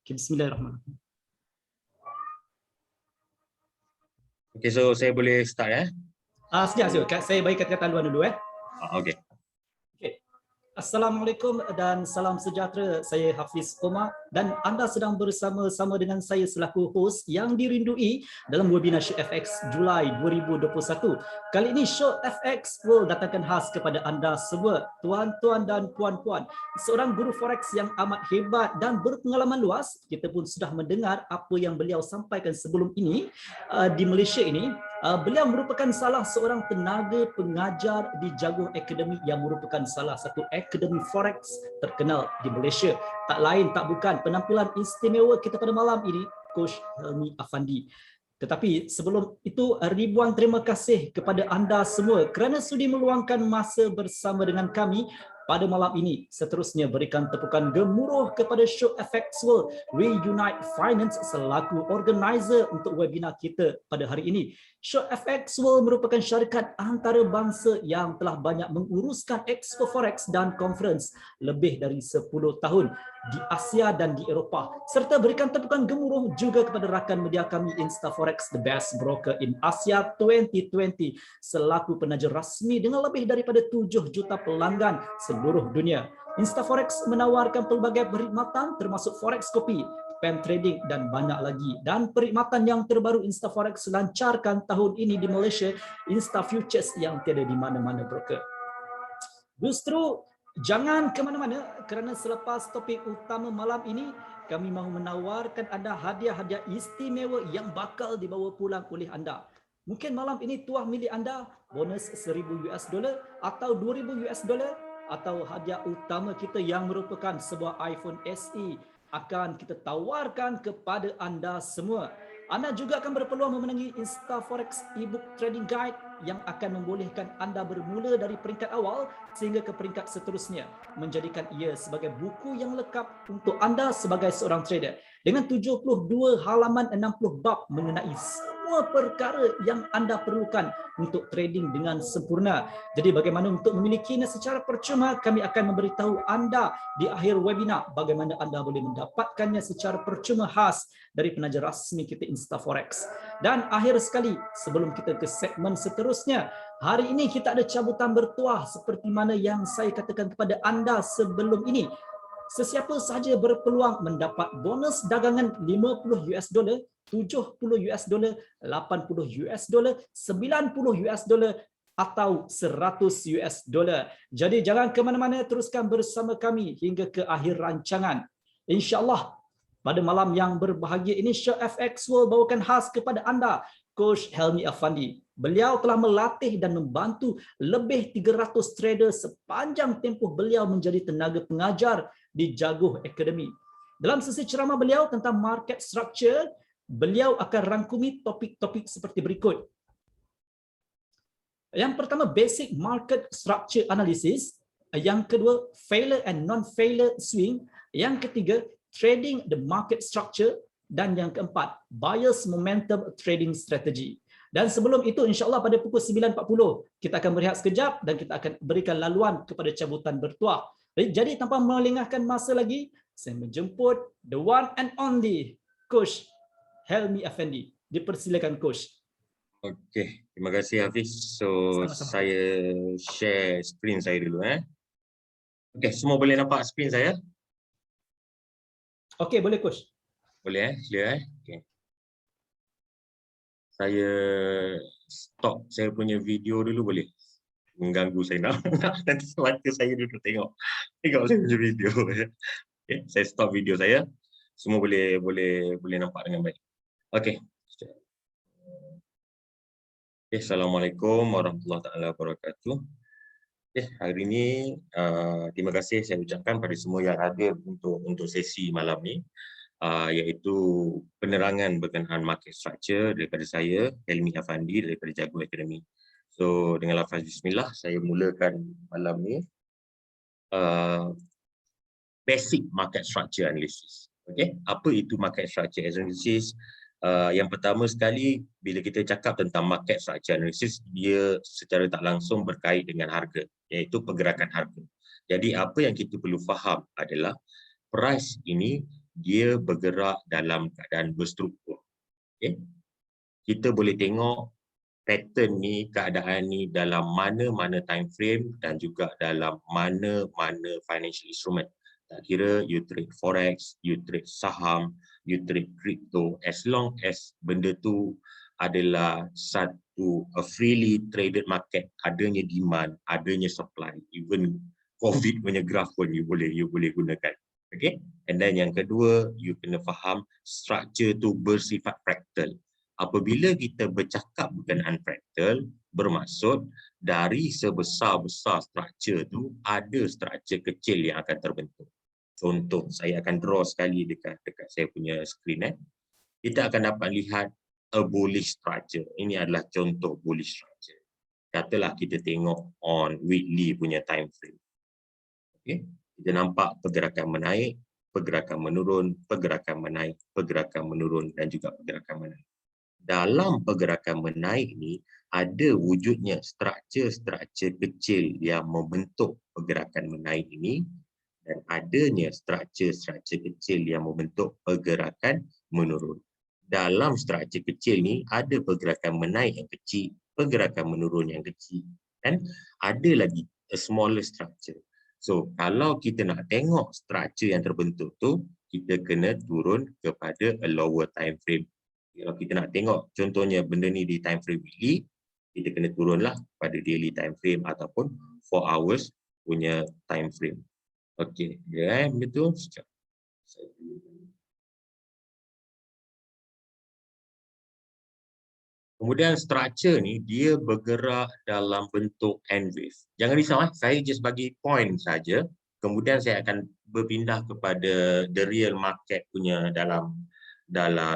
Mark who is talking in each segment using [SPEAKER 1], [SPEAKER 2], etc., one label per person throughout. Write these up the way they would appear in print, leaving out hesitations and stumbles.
[SPEAKER 1] Okay, bismillahirrahmanirrahim.
[SPEAKER 2] Okay, so saya boleh start ya?
[SPEAKER 1] Sekejap, saya bagi kata-kata luar dulu.
[SPEAKER 2] Okay.
[SPEAKER 1] Assalamualaikum dan salam sejahtera. Saya Hafiz Omar dan anda sedang bersama-sama dengan saya selaku host yang dirindui dalam webinar Show FX Julai 2021. Kali ini Show FX will datangkan khas kepada anda semua, tuan-tuan dan puan-puan. Seorang guru forex yang amat hebat dan berpengalaman luas. Kita pun sudah mendengar apa yang beliau sampaikan sebelum ini di Malaysia ini. Beliau merupakan salah seorang tenaga pengajar di Jaguar Academy yang merupakan salah satu akademi forex terkenal di Malaysia. Tak lain tak bukan penampilan istimewa kita pada malam ini, Coach Helmi Afandi. Tetapi sebelum itu, ribuan terima kasih kepada anda semua kerana sudi meluangkan masa bersama dengan kami pada malam ini. Seterusnya berikan tepukan gemuruh kepada Show FX World Reunite Finance selaku organizer untuk webinar kita pada hari ini. Show FX World merupakan syarikat antarabangsa yang telah banyak menguruskan Expo Forex dan Conference lebih dari 10 tahun di Asia dan di Eropah. Serta berikan tepukan gemuruh juga kepada rakan media kami InstaForex, the best broker in Asia 2020 selaku penaja rasmi dengan lebih daripada 7 juta pelanggan seluruh dunia. InstaForex menawarkan pelbagai perkhidmatan termasuk forex kopi, pen trading dan banyak lagi. Dan perkhidmatan yang terbaru InstaForex lancarkan tahun ini di Malaysia, Insta Futures yang tiada di mana-mana broker. Justru jangan ke mana-mana kerana selepas topik utama malam ini, kami mahu menawarkan anda hadiah-hadiah istimewa yang bakal dibawa pulang oleh anda. Mungkin malam ini tuah milik anda bonus $1,000 atau $2,000 atau hadiah utama kita yang merupakan sebuah iPhone SE akan kita tawarkan kepada anda semua. Anda juga akan berpeluang memenangi InstaForex e-book trading guide yang akan membolehkan anda bermula dari peringkat awal sehingga ke peringkat seterusnya, menjadikan ia sebagai buku yang lengkap untuk anda sebagai seorang trader dengan 72 halaman 60 bab mengenai semua perkara yang anda perlukan untuk trading dengan sempurna. Jadi bagaimana untuk memilikinya secara percuma, kami akan memberitahu anda di akhir webinar bagaimana anda boleh mendapatkannya secara percuma khas dari penaja rasmi kita InstaForex. Dan akhir sekali, sebelum kita ke segmen seterusnya, hari ini kita ada cabutan bertuah seperti mana yang saya katakan kepada anda sebelum ini. Sesiapa sahaja berpeluang mendapat bonus dagangan $50, $70, $80, $90 atau $100. Jadi jangan ke mana-mana, teruskan bersama kami hingga ke akhir rancangan. InsyaAllah pada malam yang berbahagia ini, Show FX World bawakan khas kepada anda Coach Helmi Afandi. Beliau telah melatih dan membantu lebih 300 trader sepanjang tempoh beliau menjadi tenaga pengajar di Jaguar Academy. Dalam sesi ceramah beliau tentang market structure, beliau akan rangkumi topik-topik seperti berikut. Yang pertama, basic market structure analysis. Yang kedua, failure and non-failure swing. Yang ketiga, trading the market structure. Dan yang keempat, buyer's momentum trading strategy. Dan sebelum itu, insyaAllah pada pukul 9.40, kita akan berehat sekejap dan kita akan berikan laluan kepada cabutan bertuah. Jadi tanpa melengahkan masa lagi, saya menjemput the one and only Coach Helmi Afandi. Dipersilakan Coach.
[SPEAKER 2] Okey, terima kasih Hafiz. So
[SPEAKER 1] Sama-sama.
[SPEAKER 2] saya share screen saya dulu Okey, semua boleh nampak screen saya?
[SPEAKER 1] Okey, boleh Coach.
[SPEAKER 2] Boleh clear Okey. Saya stop saya punya video dulu boleh? Mengganggu saya nak nanti mata saya duduk tengok saya punya video Okay, saya stop video saya. Semua boleh nampak dengan baik. Okey. Assalamualaikum warahmatullahi taala wabarakatuh. Hari ini terima kasih saya ucapkan pada semua yang hadir untuk sesi malam ni, iaitu penerangan berkenaan market structure daripada saya, Helmi Afandi daripada Jaguar Academy. So dengan lafaz bismillah saya mulakan malam ni basic market structure analysis. Okay, apa itu market structure analysis? Yang pertama sekali, bila kita cakap tentang market structure analysis, dia secara tak langsung berkait dengan harga, iaitu pergerakan harga. Jadi apa yang kita perlu faham adalah price ini dia bergerak dalam keadaan berstruktur. Okay? Kita boleh tengok pattern ni, keadaan ni dalam mana-mana time frame dan juga dalam mana-mana financial instrument. Tak kira you trade forex, you trade saham, you trade crypto, as long as benda tu adalah satu freely traded market, adanya demand, adanya supply, even COVID punya graph pun you boleh gunakan. Okay? And then yang kedua, you kena faham structure tu bersifat fractal. Apabila kita bercakap berkenaan fractal, bermaksud dari sebesar-besar struktur tu ada struktur kecil yang akan terbentuk. Contoh, saya akan draw sekali dekat saya punya screen. Kita akan dapat lihat a bullish structure. Ini adalah contoh bullish structure. Katalah kita tengok on weekly punya time frame. Okay? Kita nampak pergerakan menaik, pergerakan menurun, pergerakan menaik, pergerakan menurun dan juga pergerakan menaik. Dalam pergerakan menaik ni ada wujudnya struktur-struktur kecil yang membentuk pergerakan menaik ini dan adanya struktur-struktur kecil yang membentuk pergerakan menurun. Dalam struktur kecil ni ada pergerakan menaik yang kecil, pergerakan menurun yang kecil dan ada lagi a smaller structure. So kalau kita nak tengok struktur yang terbentuk tu, kita kena turun kepada a lower time frame. Kalau kita nak tengok contohnya benda ni di time frame weekly, kita kena turunlah pada daily time frame ataupun 4 hours punya time frame. Okey, ya benda tu. Kemudian struktur ni dia bergerak dalam bentuk N wave. Jangan risau, saya just bagi point saja. Kemudian saya akan berpindah kepada the real market punya dalam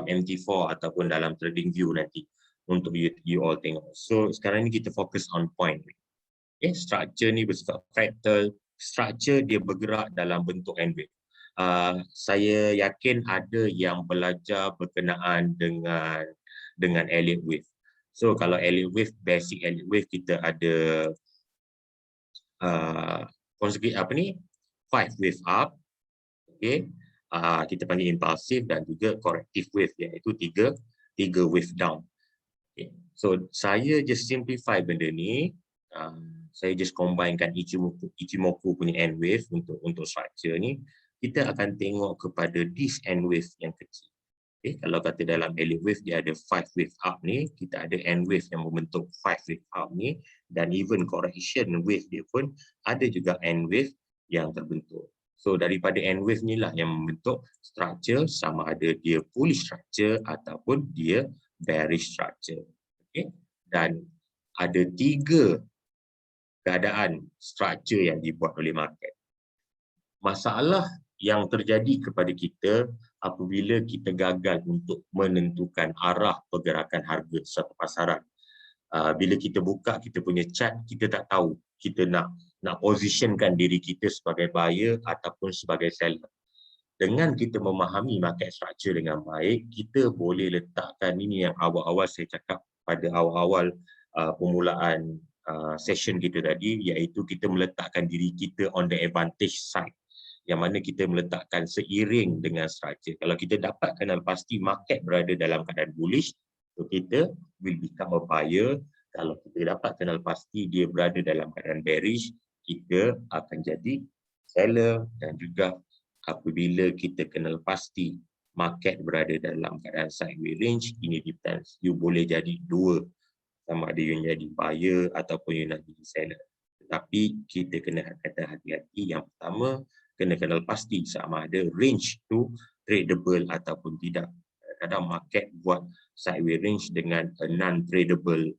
[SPEAKER 2] MT4 ataupun dalam TradingView nanti untuk you all tengok. So sekarang ni kita fokus on point. Okay, struktur ni bersifat fractal, struktur dia bergerak dalam bentuk N wave. Saya yakin ada yang belajar berkenaan dengan Elliott wave. So kalau Elliott wave, basic Elliott wave kita ada apa ni 5 wave up, okay. Kita panggil impulsive dan juga corrective wave, iaitu tiga wave down. Okay. So saya just simplify benda ni, saya just combinekan Ichimoku punya N wave untuk structure ni. Kita akan tengok kepada this N wave yang kecil. Okay. Kalau kata dalam Elliott wave dia ada 5 wave up ni, kita ada N wave yang membentuk 5 wave up ni, dan even correction wave dia pun ada juga N wave yang terbentuk. So daripada N wave ni lah yang membentuk structure, sama ada dia bullish structure ataupun dia bearish structure. Okay? Dan ada 3 keadaan structure yang dibuat oleh market. Masalah yang terjadi kepada kita apabila kita gagal untuk menentukan arah pergerakan harga suatu pasaran. Bila kita buka kita punya chart, kita tak tahu kita nak positionkan diri kita sebagai buyer ataupun sebagai seller. Dengan kita memahami market structure dengan baik, kita boleh letakkan ini yang awal-awal saya cakap pada awal-awal permulaan session kita tadi, iaitu kita meletakkan diri kita on the advantage side, yang mana kita meletakkan seiring dengan structure. Kalau kita dapat kenal pasti market berada dalam keadaan bullish, so kita will become a buyer. Kalau kita dapat kenal pasti dia berada dalam keadaan bearish, kita akan jadi seller. Dan juga apabila kita kenal pasti market berada dalam keadaan sideways range, ini depends. You boleh jadi dua, sama ada you jadi buyer ataupun you nak jadi seller. Tetapi kita kena hati-hati. Yang pertama, kena kenal pasti sama ada range tu tradable ataupun tidak. Kadang market buat sideways range dengan non-tradable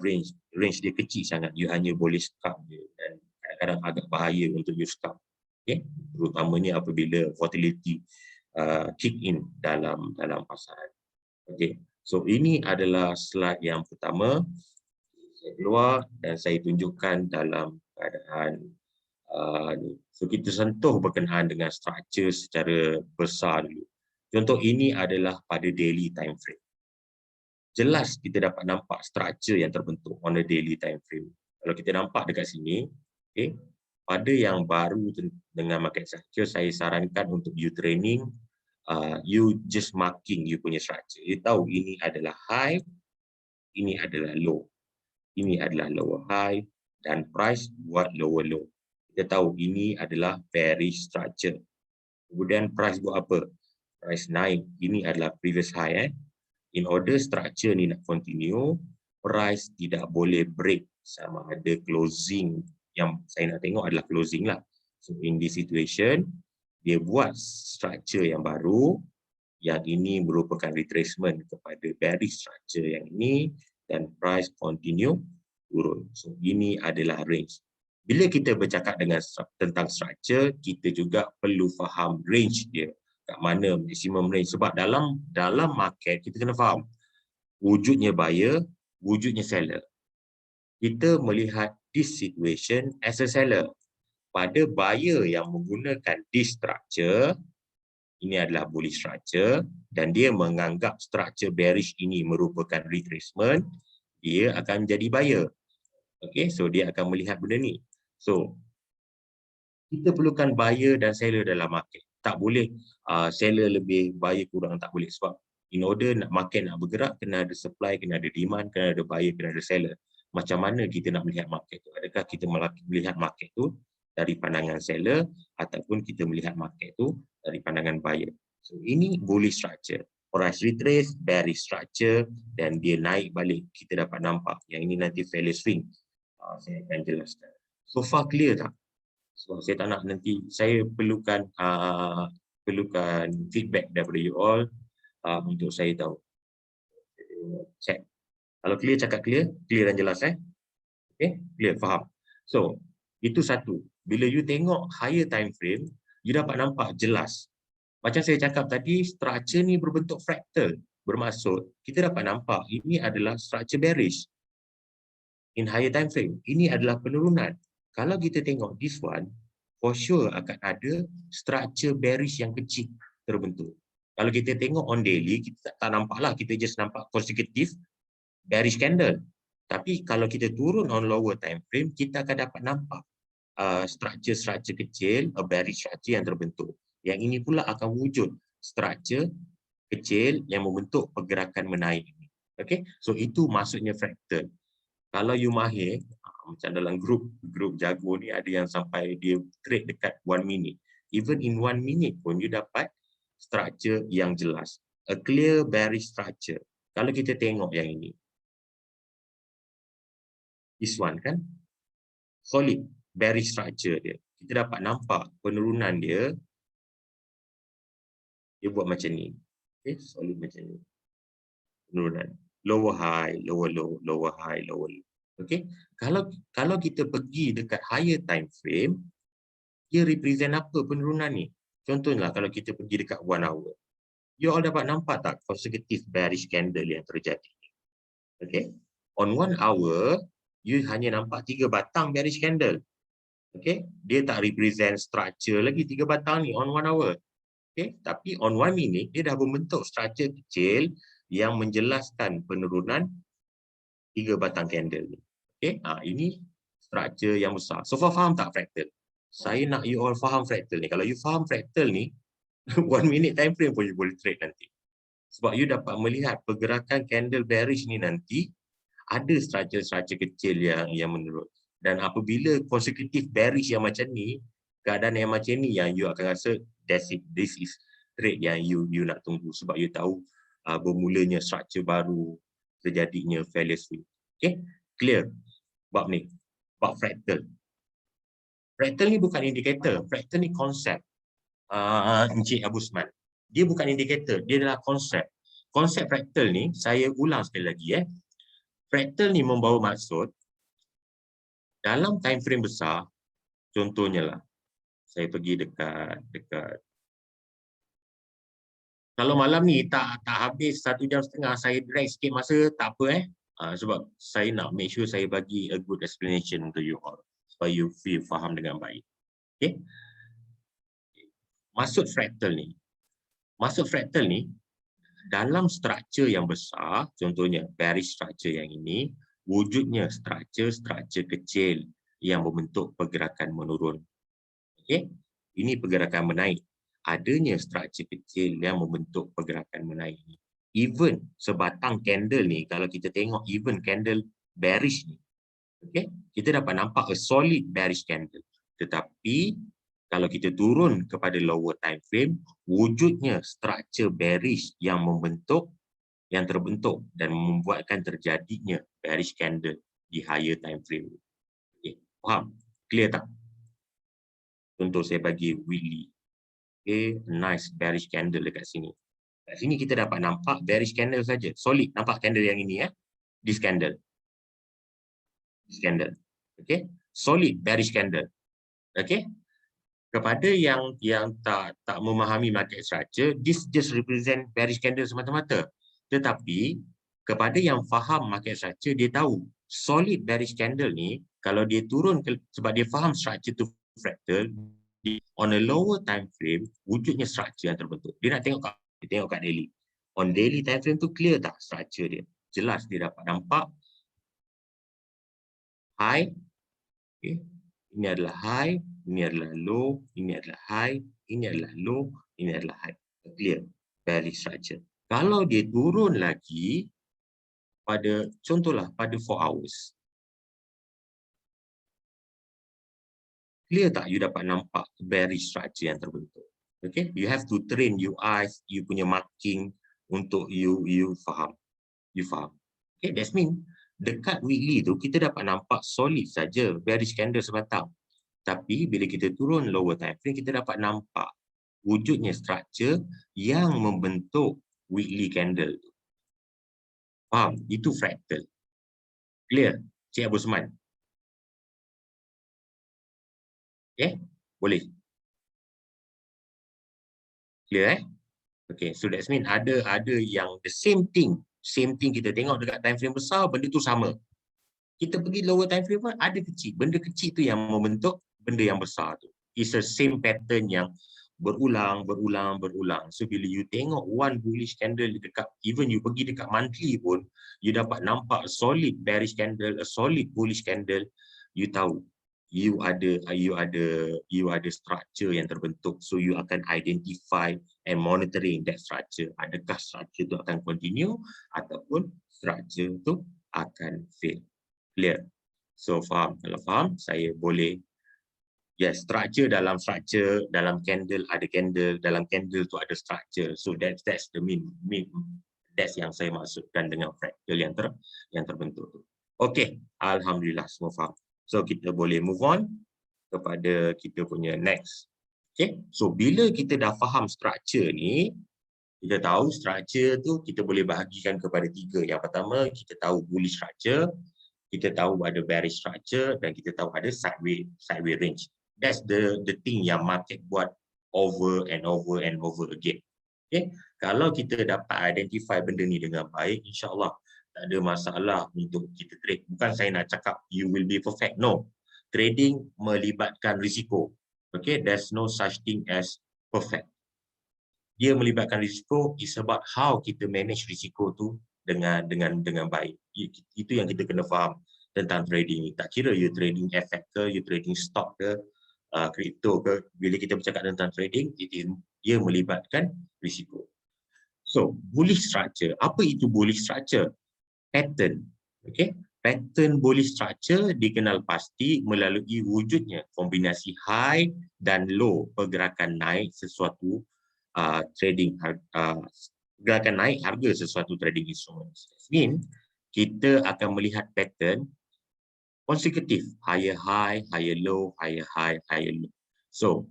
[SPEAKER 2] range dia kecil sangat, you hanya boleh scalp dia, dan kadang-kadang agak bahaya untuk you scalp. Okay? Terutamanya apabila volatility kick in dalam pasaran. Okay. So ini adalah slide yang pertama. Saya keluar dan saya tunjukkan dalam keadaan ni. So kita sentuh berkenaan dengan struktur secara besar dulu. Contoh ini adalah pada daily time frame. Jelas kita dapat nampak struktur yang terbentuk on a daily time frame. Kalau kita nampak dekat sini, okay, Pada yang baru dengan market structure, saya sarankan untuk you training, you just marking you punya structure. You tahu ini adalah high, ini adalah low, ini adalah lower high, dan price buat lower low. Kita tahu ini adalah bearish structure. Kemudian price buat apa? Price naik, ini adalah previous high. In order structure ni nak continue, price tidak boleh break sama ada closing. Yang saya nak tengok adalah closing lah. So in this situation, dia buat structure yang baru, yang ini merupakan retracement kepada bearish structure yang ini, dan price continue turun. So ini adalah range. Bila kita bercakap tentang structure, kita juga perlu faham range dia. Kat mana maximum range. Sebab dalam market, kita kena faham wujudnya buyer, wujudnya seller. Kita melihat this situation as a seller. Pada buyer yang menggunakan this structure, ini adalah bullish structure, dan dia menganggap structure bearish ini merupakan retracement, dia akan menjadi buyer. Okay, so dia akan melihat benda ni. So, kita perlukan buyer dan seller dalam market. Tak boleh seller lebih, buyer kurang, tak boleh. Sebab in order market nak bergerak, kena ada supply, kena ada demand, kena ada buyer, kena ada seller. Macam mana kita nak melihat market tu? Adakah kita melihat market tu dari pandangan seller, ataupun kita melihat market tu dari pandangan buyer? So ini bullish structure. Price retrace, bearish structure, dan dia naik balik. Kita dapat nampak. Yang ini nanti failure swing. Saya akan jelaskan. So far clear tak? So, saya tak nak nanti, saya perlukan feedback daripada you all untuk saya tahu. Check. Kalau clear, cakap clear dan jelas. Okay, clear, faham. So, itu satu. Bila you tengok higher time frame, you dapat nampak jelas. Macam saya cakap tadi, structure ni berbentuk fractal. Bermaksud, kita dapat nampak ini adalah structure bearish. In higher time frame, ini adalah penurunan. Kalau kita tengok this one, for sure akan ada structure bearish yang kecil terbentuk. Kalau kita tengok on daily, kita tak nampak lah, kita just nampak consecutive bearish candle. Tapi kalau kita turun on lower time frame, kita akan dapat nampak structure kecil, a bearish structure yang terbentuk. Yang ini pula akan wujud structure kecil yang membentuk pergerakan menaik. Okay? So itu maksudnya fractal. Kalau you mahir, macam dalam grup jago ni ada yang sampai dia trade dekat 1 minute. Even in 1 minute pun you dapat structure yang jelas. A clear bearish structure. Kalau kita tengok yang ini. This one kan. Solid bearish structure dia. Kita dapat nampak penurunan dia. Dia buat macam ni. Okay, solid macam ni. Penurunan. Lower high, lower low, lower high, lower low. Okay, kalau kita pergi dekat higher time frame, dia represent apa penurunan ni? Contohnya kalau kita pergi dekat 1 hour, you all dapat nampak tak consecutive bearish candle yang terjadi? Okay, on 1 hour, you hanya nampak 3 batang bearish candle. Okay, dia tak represent structure lagi 3 batang ni on 1 hour. Okay, tapi on 1 minute, dia dah membentuk structure kecil yang menjelaskan penurunan 3 batang candle ni. Okay, ini structure yang besar. So far faham tak fractal? Saya nak you all faham fractal ni. Kalau you faham fractal ni, 1 minute time frame pun you boleh trade nanti. Sebab you dapat melihat pergerakan candle bearish ni nanti, ada structure kecil yang menurun. Dan apabila consecutive bearish yang macam ni, keadaan yang macam ni yang you akan rasa this is trade yang you nak tunggu. Sebab you tahu bermulanya structure baru, terjadinya failure swing. Okay, clear? Bab ni, bab fractal. Fractal ni bukan indikator, fractal ni konsep. Encik Abu Usman. Dia bukan indikator, dia adalah konsep. Konsep fractal ni, saya ulang sekali lagi. Fractal ni membawa maksud, dalam time frame besar, contohnya lah, saya pergi dekat kalau malam ni tak habis 1.5 jam, saya drag sikit masa, tak apa sebab saya nak make sure saya bagi a good explanation untuk you all supaya you feel faham dengan baik. Okay? Maksud fractal ni dalam struktur yang besar, contohnya bearish structure yang ini, wujudnya struktur kecil yang membentuk pergerakan menurun. Okey, ini pergerakan menaik. Adanya struktur kecil yang membentuk pergerakan menaik ni. Even sebatang candle ni, kalau kita tengok even candle bearish ni, okey, kita dapat nampak a solid bearish candle. Tetapi kalau kita turun kepada lower time frame, wujudnya struktur bearish yang terbentuk dan membuatkan terjadinya bearish candle di higher time frame. Okay, faham? Clear tak? Contoh saya bagi weekly. Okay, nice bearish candle dekat sini. Kat sini kita dapat nampak bearish candle saja. Solid. Nampak candle yang ini ya? This candle. This candle. Okay? Solid bearish candle. Okay? Kepada yang tak memahami market structure, this just represent bearish candle semata-mata. Tetapi kepada yang faham market structure, dia tahu solid bearish candle ni kalau dia turun sebab dia faham structure tu fractal, on a lower time frame wujudnya structure yang terbentuk. Dia nak tengok kat daily. On daily time frame tu clear tak structure dia? Jelas dia dapat nampak high. Okay. Ini adalah high, ini adalah low, ini adalah high, ini adalah low, ini adalah high. Clear, bearish structure. Kalau dia turun lagi pada, contohlah pada 4 hours. Clear tak you dapat nampak bearish structure yang terbentuk? Okay, you have to train your eyes, you punya marking untuk you faham. You faham. Okay, that's mean dekat weekly tu kita dapat nampak solid saja bearish candle sebatang. Tapi bila kita turun lower time frame, kita dapat nampak wujudnya structure yang membentuk weekly candle. Faham? Itu fractal. Clear? Cik Abu Osman? Okay? Boleh? Clear Okay, so that's mean ada yang the same thing kita tengok dekat time frame besar, benda tu sama. Kita pergi lower time frame pun ada kecil. Benda kecil tu yang membentuk benda yang besar tu. It's the same pattern yang berulang. So bila you tengok one bullish candle dekat, even you pergi dekat monthly pun, you dapat nampak solid bearish candle, a solid bullish candle, you tahu you ada structure yang terbentuk. So you akan identify and monitoring that structure. Adakah structure tu akan continue ataupun structure tu akan fail. Clear? So faham? Kalau faham, saya boleh. Yes, structure, dalam candle ada candle, dalam candle tu ada structure. So that's the mean that's yang saya maksudkan dengan fractal yang terbentuk tu. Okay, alhamdulillah semua faham. So kita boleh move on kepada kita punya next. Okay, so bila kita dah faham structure ni, kita tahu structure tu kita boleh bahagikan kepada 3. Yang pertama, kita tahu bullish structure, kita tahu ada bearish structure, dan kita tahu ada sideway range. That's the thing yang market buat over and over again. Okay? Kalau kita dapat identify benda ni dengan baik, insyaAllah tak ada masalah untuk kita trade. Bukan saya nak cakap you will be perfect. No. Trading melibatkan risiko. Okay? There's no such thing as perfect. Dia melibatkan risiko, is about how kita manage risiko tu dengan baik. Itu yang kita kena faham tentang trading. Tak kira you trading FX ke, you trading stock ke, crypto ke, bila kita bercakap tentang trading, dia melibatkan risiko. So, bullish structure. Apa itu bullish structure? Pattern. Okay? Pattern bullish structure dikenal pasti melalui wujudnya kombinasi high dan low pergerakan naik sesuatu gerakan naik harga sesuatu trading instrument. Mean kita akan melihat pattern konsekutif, higher high, higher low, higher high, higher low. So,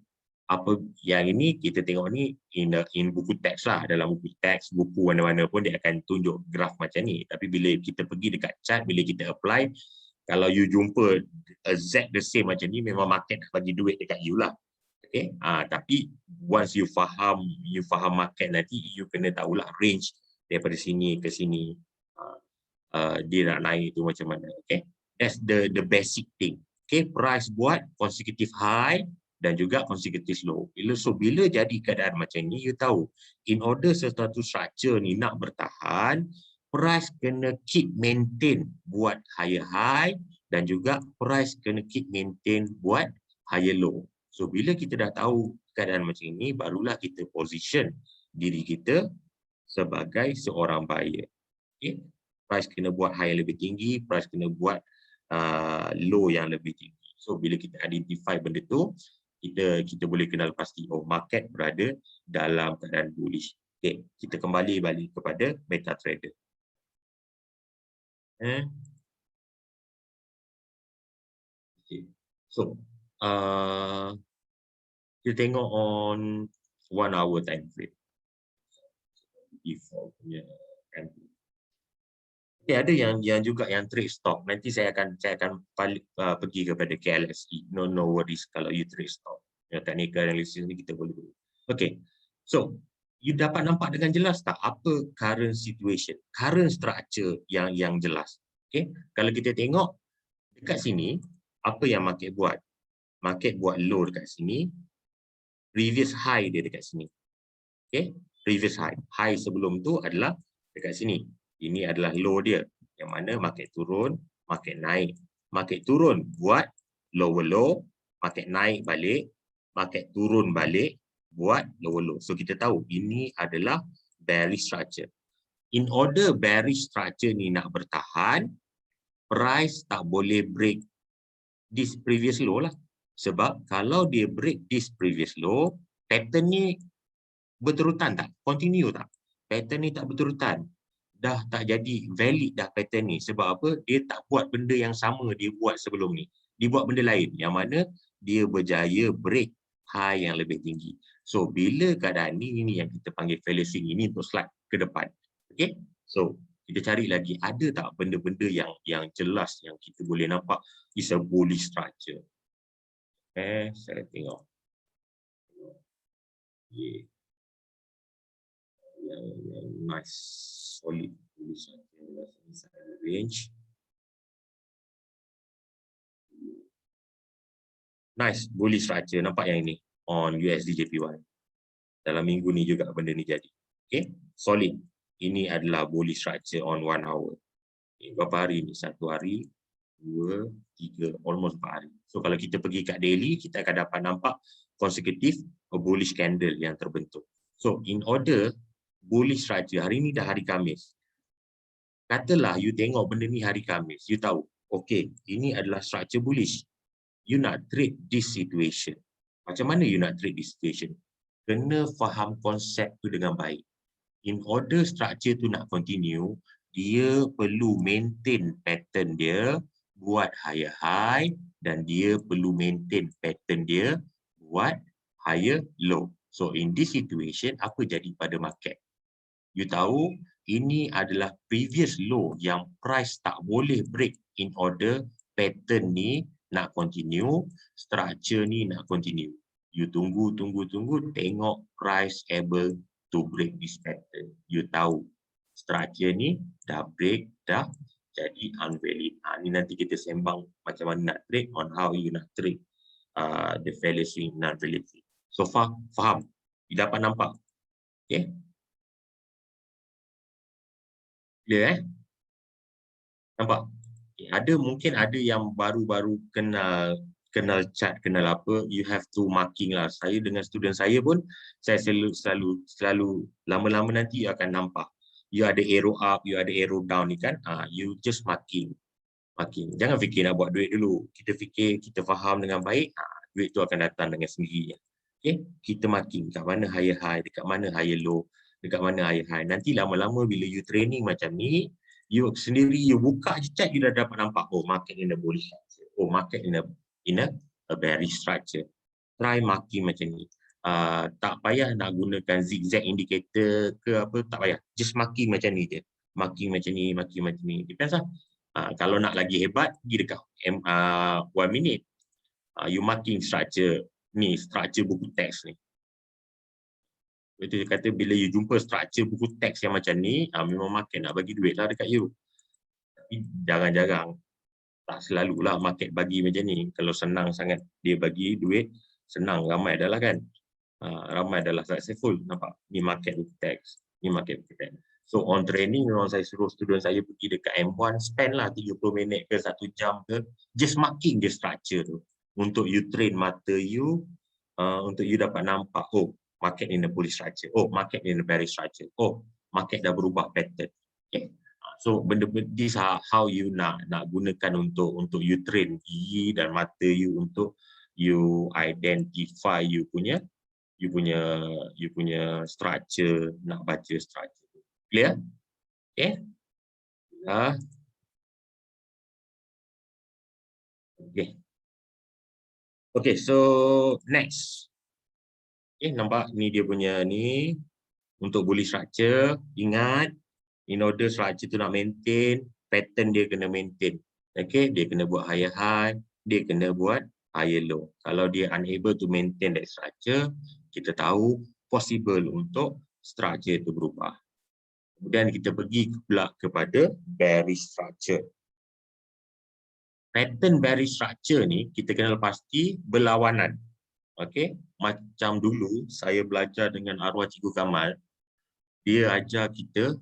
[SPEAKER 2] apa yang ini kita tengok ni in buku teks lah. Dalam buku teks, buku mana-mana pun dia akan tunjuk graf macam ni. Tapi bila kita pergi dekat chart, bila kita apply, kalau you jumpa exact the same macam ni, memang market bagi duit dekat you lah. Okay? Tapi once you faham market nanti, you kena tahulah range daripada sini ke sini. Dia nak naik tu macam mana. Okay? That's the basic thing. Okay? Price buat consecutive high dan juga consecutive low. Bila jadi keadaan macam ni, you tahu, in order sesuatu structure ni nak bertahan, price kena keep maintain buat higher high dan juga price kena keep maintain buat higher low. So bila kita dah tahu keadaan macam ini, barulah kita position diri kita sebagai seorang buyer. Okay? Price kena buat high yang lebih tinggi, price kena buat low yang lebih tinggi. So bila kita identify benda tu, kita boleh kenal pasti, oh market berada dalam keadaan bullish. Okay, kita kembali balik kepada MetaTrader. Okay. So, kita tengok on 1 hour time frame. Default punya time frame. Okay, ada yang juga yang trade stop. Nanti saya akan balik, pergi kepada KLSE. No worries kalau you trade stop. Yang technical analysis ni kita boleh. Okay, so you dapat nampak dengan jelas tak apa current situation, current structure yang jelas. Okay, kalau kita tengok dekat sini, apa yang market buat? Market buat low dekat sini, previous high dia dekat sini. Okay, previous high. High sebelum tu adalah dekat sini. Ini adalah low dia. Yang mana market turun, market naik. Market turun buat lower low, market naik balik, market turun balik, buat lower low. So kita tahu ini adalah bearish structure. In order bearish structure ni nak bertahan, price tak boleh break this previous low lah. Sebab kalau dia break this previous low, pattern ni berterutan tak? Continue tak? Pattern ni tak berterutan. Dah tak jadi valid dah pattern ni. Sebab apa? Dia tak buat benda yang sama dia buat sebelum ni. Dia buat benda lain. Yang mana dia berjaya break high yang lebih tinggi. So, bila keadaan ni, ini yang kita panggil value swing. Ini untuk slide ke depan. Okay? So, kita cari lagi ada tak benda-benda yang jelas yang kita boleh nampak is a bullish structure. Saya tengok. Yeah. Nice, solid bullish range. Nice bullish structure, nampak yang ini on USD JPY. Dalam minggu ni juga benda ni jadi. Okay, solid. Ini adalah bullish structure on 1 hour. Okay, berapa hari ni? 1 hari, 2, 3, almost 4 hari. So kalau kita pergi kat daily, kita akan dapat nampak consecutive bullish candle yang terbentuk. So in order bullish structure, hari ni dah hari Khamis. Katalah you tengok benda ni hari Khamis, you tahu, okay, ini adalah structure bullish. You nak trade this situation. Macam mana you nak trade this situation? Kena faham konsep tu dengan baik. In order structure tu nak continue, dia perlu maintain pattern dia buat higher high dan dia perlu maintain pattern dia buat higher low. So in this situation, apa jadi pada market? You tahu ini adalah previous low yang price tak boleh break in order pattern ni nak continue, structure ni nak continue. You tunggu, tengok price able to break this pattern. You tahu structure ni dah break, dah jadi unvalid. Ni nanti kita sembang macam mana nak trade on how you nak trade the value swing non-validity. So far, faham? You dapat nampak? Okay? Clear Nampak? Okay. Mungkin ada yang baru-baru kenal chart, kenal apa, you have to marking lah. Saya dengan student saya pun, saya selalu lama-lama nanti you akan nampak. You ada arrow up, you ada arrow down ni kan, you just marking. Jangan fikir nak buat duit dulu. Kita fikir, kita faham dengan baik, duit tu akan datang dengan sendirinya. Okay? Kita marking kat mana higher high, dekat mana higher low, dekat mana higher high. Nanti lama-lama bila you training macam ni, you sendiri, you buka je chat, you dah dapat nampak, oh market in a bullish structure, oh market in a bearish structure. Try marking macam ni. Tak payah nak gunakan zigzag indicator ke apa, tak payah. Just marking macam ni je. Marking macam ni, marking macam ni. Depends lah. Kalau nak lagi hebat, pergi dekat 1 minute. You marking structure ni, structure buku teks ni. Itu dia kata bila you jumpa structure buku teks yang macam ni, memang market nak bagi duit lah dekat you. Tapi jarang-jarang. Tak selalulah market bagi macam ni. Kalau senang sangat dia bagi duit, senang, ramai adalah kan. Ramai adalah successful. Nampak? Ni market buku teks. Ni market buku teks. So on training memang saya suruh student saya pergi dekat M1, spend lah 30 minit ke 1 jam ke, just marking the structure tu. Untuk you train mata you, untuk you dapat nampak, oh market in the bullish structure, oh market in the bearish structure, oh market dah berubah pattern. Okay. So benda-benda this how you nak gunakan untuk you train gigi dan mata you untuk you identify you punya structure, nak baca structure. Clear? Okay. Okay, so next. Okay, nampak ni dia punya ni untuk bullish structure. Ingat, in order structure tu nak maintain, pattern dia kena maintain. Okay, dia kena buat higher high, dia kena buat higher low. Kalau dia unable to maintain that structure, kita tahu possible untuk structure itu berubah. Kemudian kita pergi pula kepada bearish structure. Pattern bearish structure ni kita kenal pasti berlawanan. Okey, macam dulu saya belajar dengan arwah Cikgu Kamal, dia ajar kita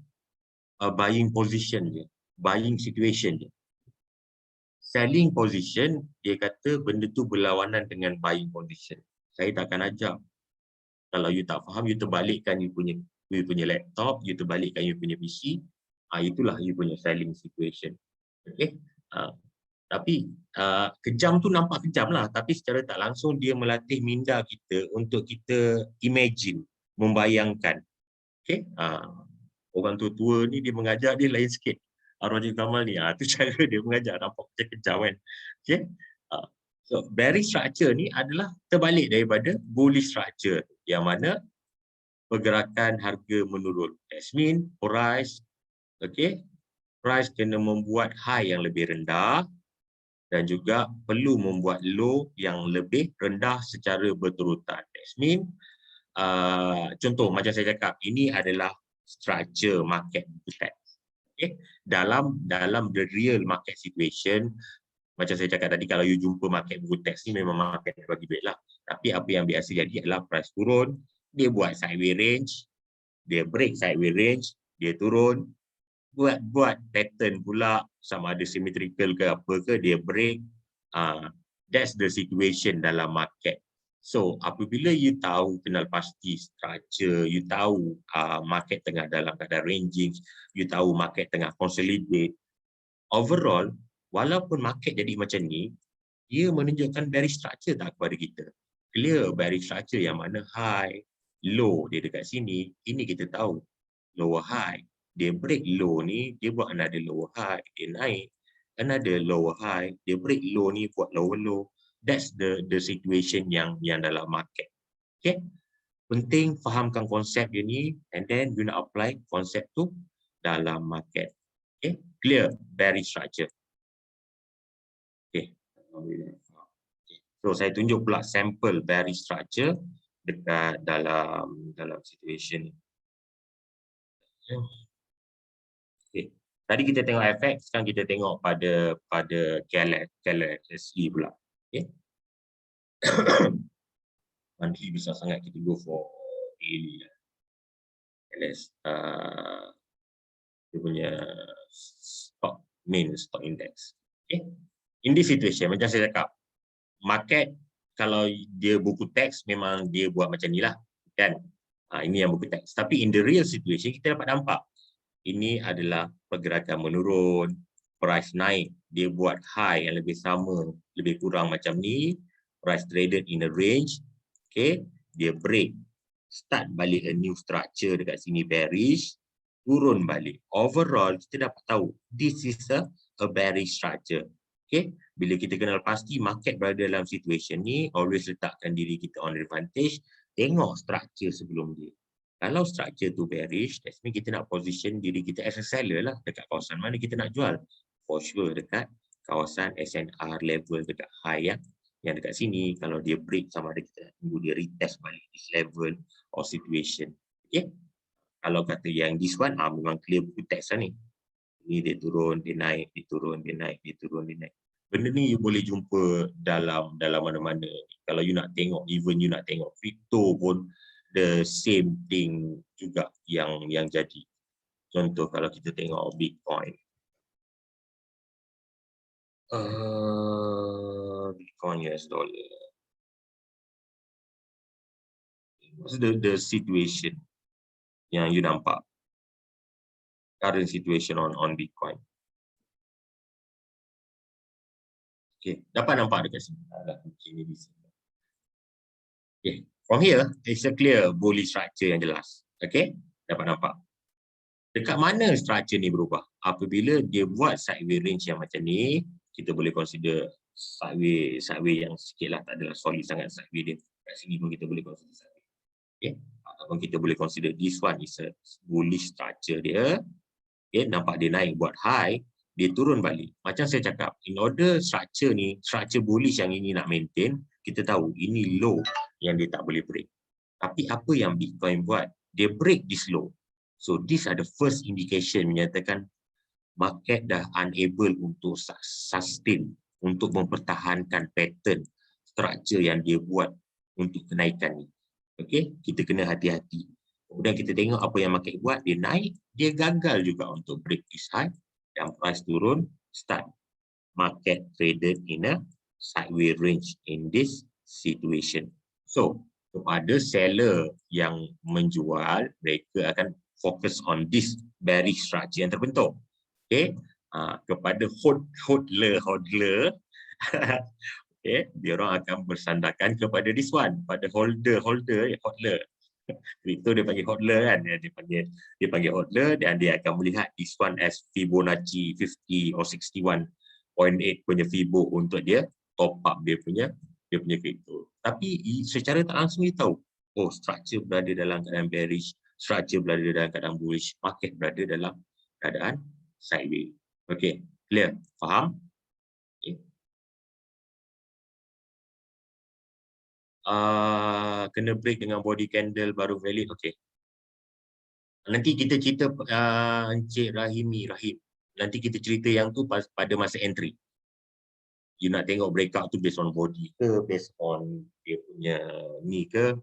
[SPEAKER 2] buying position dia, buying situation dia. Selling position, dia kata benda tu berlawanan dengan buying position. Saya takkan ajar. Kalau you tak faham, you terbalikkan you punya laptop, you terbalikkan you punya PC, itulah you punya selling situation. Okey. Tapi kejam tu nampak kejam lah, tapi secara tak langsung dia melatih minda kita untuk kita imagine, membayangkan. Okay? Orang tua-tua ni dia mengajar dia lain sikit. Arwah Cikgu Kamal ni, tu cara dia mengajar, nampak macam kejam kan. Okay? So bearish structure ni adalah terbalik daripada bullish structure, yang mana pergerakan harga menurun. That means price, okay? Price kena membuat high yang lebih rendah, dan juga perlu membuat low yang lebih rendah secara berturutan. That means, contoh macam saya cakap, ini adalah structure market text. Okay? Dalam the real market situation, macam saya cakap tadi, kalau you jumpa market buku text ni memang market bagi duit lah. Tapi apa yang biasa jadi adalah price turun, dia buat sideways range, dia break sideways range, dia turun, buat pattern pula, sama ada symmetrical ke apa ke, dia break. That's the situation dalam market. So apabila you tahu, kenal pasti structure, you tahu market tengah dalam keadaan ranging, you tahu market tengah consolidate, overall walaupun market jadi macam ni, dia menunjukkan bearish structure tak kepada kita. Clear bearish structure yang mana high, low dia dekat sini, ini kita tahu lower high. Dia break low ni, dia buat another lower high, dia naik another lower high, dia break low ni buat lower low. That's the situation yang dalam market. Okay, penting fahamkan konsep dia ni, and then you nak apply konsep tu dalam market. Okay, clear bearish structure. Okay, so saya tunjuk pula sampel bearish structure dekat dalam situation ni. Okay. Tadi kita tengok FX, sekarang kita tengok pada KLSE pula. Okay. Monthly besar sangat, kita go for daily. LS dia punya main stock index. Okay. In this situation, macam saya cakap, market kalau dia buku teks memang dia buat macam ni lah, kan? Ini yang buku teks. Tapi in the real situation kita dapat nampak ini adalah pergerakan menurun, price naik, dia buat high yang lebih sama, lebih kurang macam ni, price traded in a range, okay, dia break, start balik a new structure dekat sini bearish, turun balik. Overall kita dapat tahu this is a bearish structure. Okay, bila kita kenal pasti market berada dalam situation ni, always letakkan diri kita on advantage, tengok structure sebelum dia. Kalau structure tu bearish, that means kita nak position diri kita as a seller lah, dekat kawasan mana kita nak jual. For sure dekat kawasan SNR level, dekat high yang dekat sini. Kalau dia break, sama ada kita tunggu dia retest balik this level or situation. Okay, kalau kata yang this one, memang clear buku teks lah ni. Ini dia turun, dia naik, dia turun, dia naik, dia turun, dia naik. Benda ni you boleh jumpa dalam mana-mana. Kalau you nak tengok, even you nak tengok crypto pun the same thing juga yang jadi. Contoh kalau kita tengok Bitcoin. Bitcoin US dollar. What's the situation yang you nampak? Current situation on Bitcoin. Okay, dapat nampak dekat sini. Okay, from here, it's a clear bullish structure yang jelas. Okay, dapat nampak. Dekat mana structure ni berubah? Apabila dia buat sideways range yang macam ni, kita boleh consider sideways yang sikit lah, tak adalah solid sangat sideways dia. Kat sini pun kita boleh consider sideways. Okay, ataupun kita boleh consider this one is a bullish structure dia. Okay, nampak dia naik buat high, dia turun balik. Macam saya cakap, in order structure ni, structure bullish yang ini nak maintain, kita tahu ini low yang dia tak boleh break. Tapi apa yang Bitcoin buat? Dia break this low. So these are the first indication menyatakan market dah unable untuk sustain, untuk mempertahankan pattern structure yang dia buat untuk kenaikan ni. Okay, kita kena hati-hati. Kemudian kita tengok apa yang market buat, dia naik, dia gagal juga untuk break this high, dan price turun, start market traded in a sideways range in this situation. So, kepada seller yang menjual, mereka akan fokus on this bearish structure yang terbentuk. Okay, kepada hodler, okay, dia orang akan bersandarkan kepada this one, pada hodler. Crypto dia panggil hodler kan, dia panggil hodler, dan dia akan melihat this one as Fibonacci 50 or 61.8 punya Fibo untuk dia top up dia punya crypto. Tapi secara tak langsung dia tahu, oh, structure berada dalam keadaan bearish, structure berada dalam keadaan bullish, market berada dalam keadaan sideways. Okay, clear? Faham? Okay. Kena break dengan body candle baru valid. Okay. Nanti kita cerita Encik Rahim. Nanti kita cerita yang tu pada masa entry. You nak tengok breakout tu based on body ke, based on dia punya ni ke,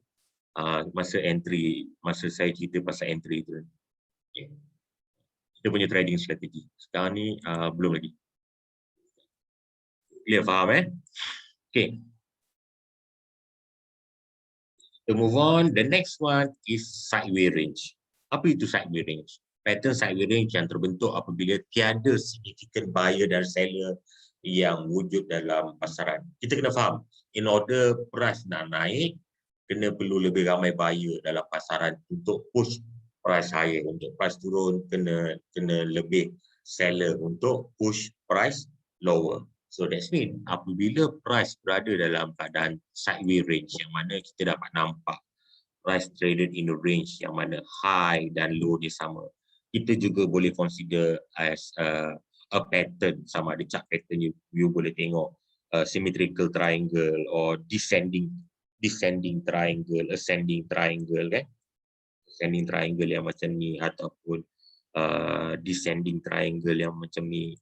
[SPEAKER 2] masa entry, masa saya cerita pasal entry tu. Okay. Kita punya trading strategi. Sekarang ni belum lagi. Clear, faham Okay. To move on, the next one is sideways range. Apa itu sideways range? Pattern sideways range yang terbentuk apabila tiada significant buyer dan seller yang wujud dalam pasaran. Kita kena faham, in order price nak naik, kena perlu lebih ramai buyer dalam pasaran untuk push price higher. Untuk price turun, kena lebih seller untuk push price lower. So that's mean apabila price berada dalam keadaan sideways range yang mana kita dapat nampak price traded in a range yang mana high dan low dia sama, kita juga boleh consider as a pattern, sama ada chart pattern you boleh tengok symmetrical triangle or descending triangle, ascending triangle kan, ascending triangle yang macam ni ataupun descending triangle yang macam ni.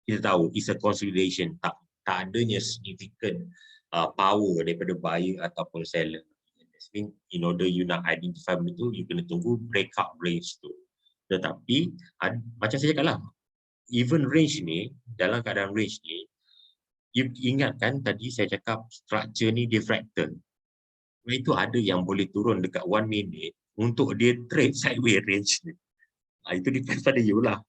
[SPEAKER 2] Kita tahu it's a consolidation, tak adanya significant power daripada buyer ataupun seller. That means in order you nak identify betul, you kena tunggu breakout range tu. Tetapi macam saya cakap lah, even range ni, dalam keadaan range ni, you ingatkan tadi saya cakap structure ni dia fractal. Itu ada yang boleh turun dekat 1 minute untuk dia trade sideways range ni. Itu depends pada you lah.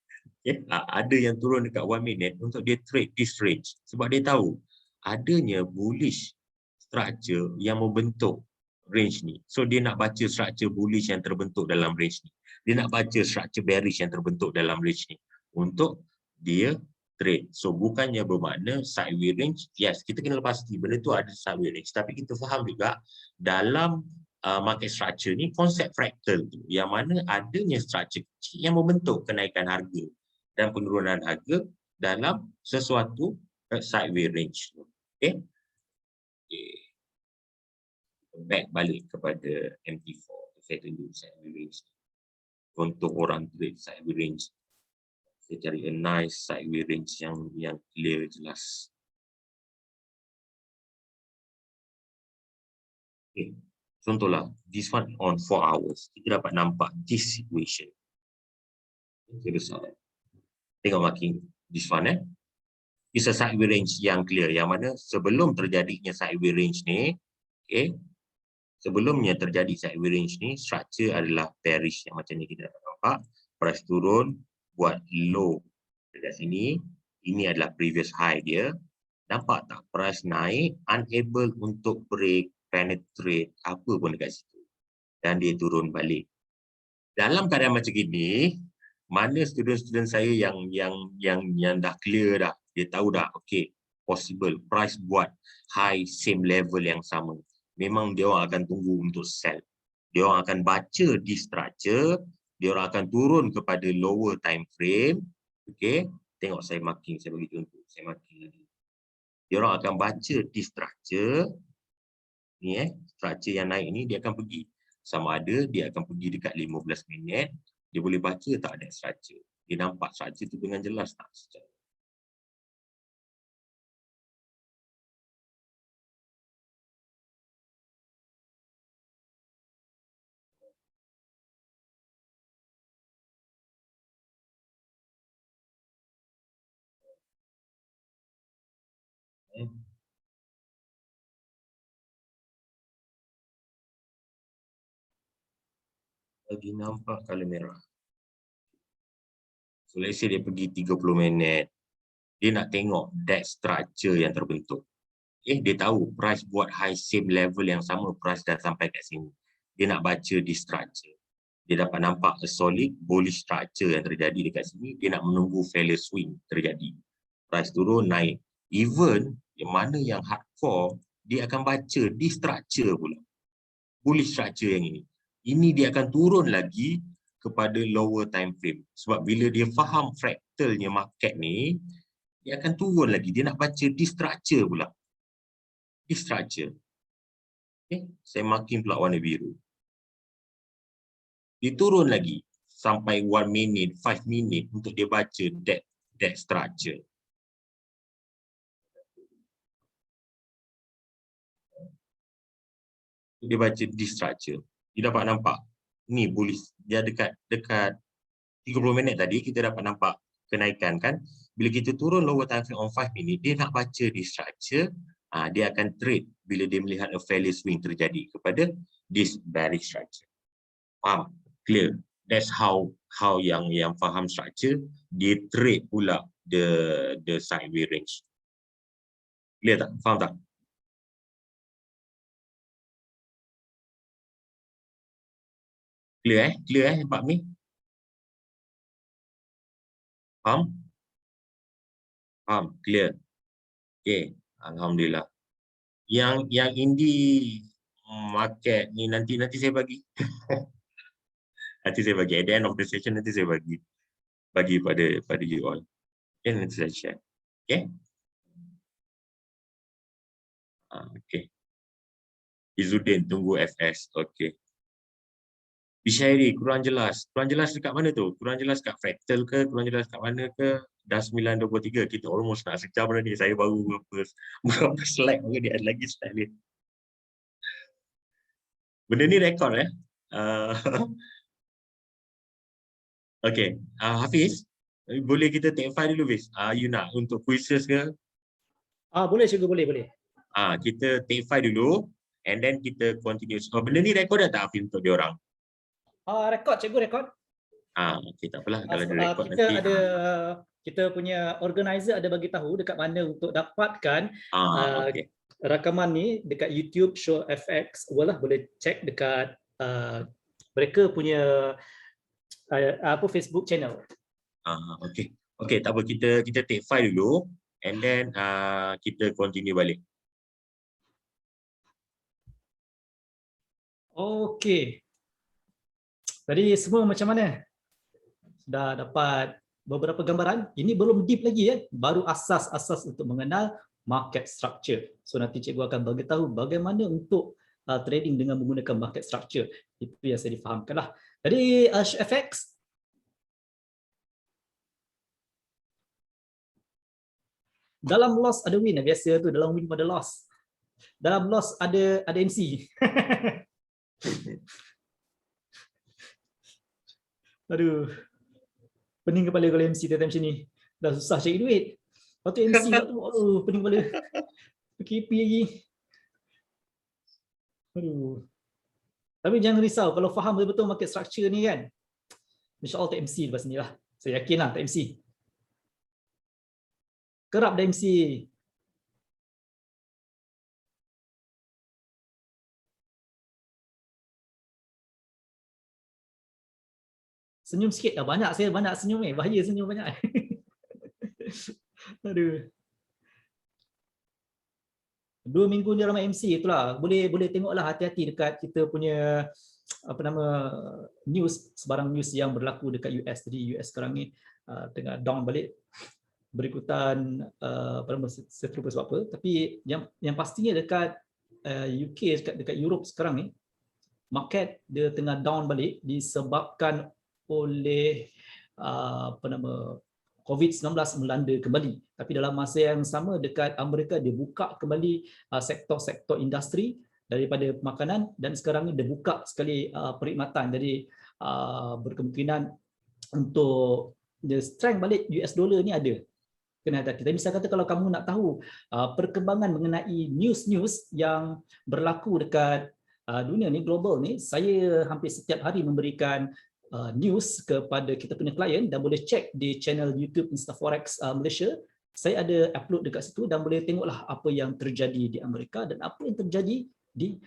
[SPEAKER 2] Okay. Ada yang turun dekat 1 minute untuk dia trade this range sebab dia tahu adanya bullish structure yang membentuk range ni. So dia nak baca structure bullish yang terbentuk dalam range ni. Dia nak baca structure bearish yang terbentuk dalam range ni untuk dia trade. So bukannya bermakna sideways range, yes, kita kena pasti benda tu ada sideways range, tapi kita faham juga dalam market structure ni konsep fractal tu, yang mana adanya structure kecil yang membentuk kenaikan harga dan penurunan harga dalam sesuatu sideways range. Okay. Back balik kepada MT4, saya tunjuk sideways range. Untuk orang trade sideways range, saya cari a nice sideways range yang clear, jelas. Okay. Contohlah, this one on 4 hours. Kita dapat nampak this situation. Tengok marking this one is a sideway range yang clear, yang mana sebelum terjadinya sideway range ni, okay, sebelumnya terjadi sideway range ni, structure adalah bearish yang macam ni kita dapat nampak. Price turun, buat low dekat sini. Ini adalah previous high dia. Nampak tak? Price naik, unable untuk break, penetrate, apa pun dekat situ. Dan dia turun balik. Dalam keadaan macam ini, mana student-student saya yang dah clear dah, dia tahu dah, okay, possible price buat high same level yang sama. Memang dia orang akan tunggu untuk sell. Dia orang akan baca di structure, dia orang akan turun kepada lower time frame. Okay, tengok saya marking, saya bagi contoh, saya marking lagi. Dia orang akan baca di structure ni, structure yang naik ni dia akan pergi. Sama ada dia akan pergi dekat 15 minit, dia boleh baca tak ada structure. Dia nampak structure tu dengan jelas tak? Lagi nampak color merah. So let's say dia pergi 30 minit. Dia nak tengok that structure yang terbentuk. Dia tahu price buat high same level yang sama, price dah sampai kat sini. Dia nak baca di structure. Dia dapat nampak a solid bullish structure yang terjadi dekat sini. Dia nak menunggu failure swing terjadi. Price turun, naik. Even yang mana yang hardcore, dia akan baca di structure pula. Bullish structure yang ini. Ini dia akan turun lagi kepada lower time frame. Sebab bila dia faham fractalnya market ni, dia akan turun lagi. Dia nak baca di structure pula. Di structure. Okay. Saya marking pula warna biru. Dia turun lagi sampai 1 minute, 5 minit untuk dia baca that structure. Dia baca di structure. Dia dapat nampak ni bullish. Dia dekat 30 minit tadi kita dapat nampak kenaikan kan. Bila kita turun lower time frame on 5 minit, dia nak baca di structure, dia akan trade bila dia melihat a failure swing terjadi kepada this bearish structure. Faham? Clear? That's how yang faham structure, dia trade pula the sideway range. Clear tak? Faham tak? Clear Clear Pak Mi? Faham? Faham? Clear? Okay, alhamdulillah. Yang indie market ni nanti saya bagi. Nanti saya bagi at the end of the session, nanti saya bagi pada you all. Okay, nanti saya share. Okay? Okay. Izzuddin tunggu FS. Okay. Bishairi, kurang jelas. Kurang jelas dekat mana tu? Kurang jelas kat fractal ke? Kurang jelas kat mana ke? Dah 9.23. Kita almost nak sejam dah ni. Saya baru berapa slide ni, ada lagi slide ni. Benda ni rekod Okay. Hafiz, boleh kita take file dulu, Hafiz? You nak untuk quizzes ke?
[SPEAKER 1] Boleh cikgu, boleh.
[SPEAKER 2] Kita take file dulu and then kita continue. Benda ni rekod tak Hafiz untuk diorang?
[SPEAKER 1] Rekod cikgu, rekod.
[SPEAKER 2] Okay, tak apalah kalau dia rekod
[SPEAKER 1] kita
[SPEAKER 2] nanti.
[SPEAKER 1] Kita punya organizer ada bagi tahu dekat mana untuk dapatkan
[SPEAKER 2] Okay.
[SPEAKER 1] rakaman ni dekat YouTube Show FX. Boleh cek dekat mereka punya Facebook channel.
[SPEAKER 2] Okay, tak apa, kita take file dulu and then kita continue balik.
[SPEAKER 1] Okay. Tadi semua macam mana? Sudah dapat beberapa gambaran? Ini belum deep lagi baru asas-asas untuk mengenal market structure. So nanti cikgu akan bagi tahu bagaimana untuk trading dengan menggunakan market structure. Itu yang saya difahamkanlah. Jadi FX dalam loss ada win, biasa tu dalam win ada loss. Dalam loss ada MC. Aduh, pening kepala kalau MC time macam ni. Dah susah cari duit. Lepas tu MC pula tu, aduh, pening kepala. PKP lagi. Aduh. Tapi jangan risau, kalau faham betul-betul market structure ni kan, insya-Allah tak MC lepas ni lah. Saya yakin lah tak MC. Kerap dah MC. Senyum sikit dah, banyak saya banyak senyum ni, bahaya senyum banyak. Aduh. 2 minggu ni ramai MC itulah. Boleh tengoklah, hati-hati dekat kita punya apa nama news, sebarang news yang berlaku dekat US. Jadi US sekarang ni tengah down balik berikutan apa nama, saya terlupa sebab apa, tapi yang pastinya dekat UK, dekat Europe sekarang ni market dia tengah down balik disebabkan oleh apa nama COVID-19 melanda kembali. Tapi dalam masa yang sama dekat Amerika dia buka kembali sektor-sektor industri daripada makanan, dan sekarang ni dia buka sekali perkhidmatan. Jadi berkemungkinan untuk the strength balik US dollar ni ada. Kena hati-hati. Tapi misalnya kata kalau kamu nak tahu perkembangan mengenai news-news yang berlaku dekat dunia ni, global ni, saya hampir setiap hari memberikan news kepada kita punya klien, dan boleh cek di channel YouTube InstaForex Malaysia. Saya ada upload dekat situ dan boleh tengoklah apa yang terjadi di Amerika dan apa yang terjadi di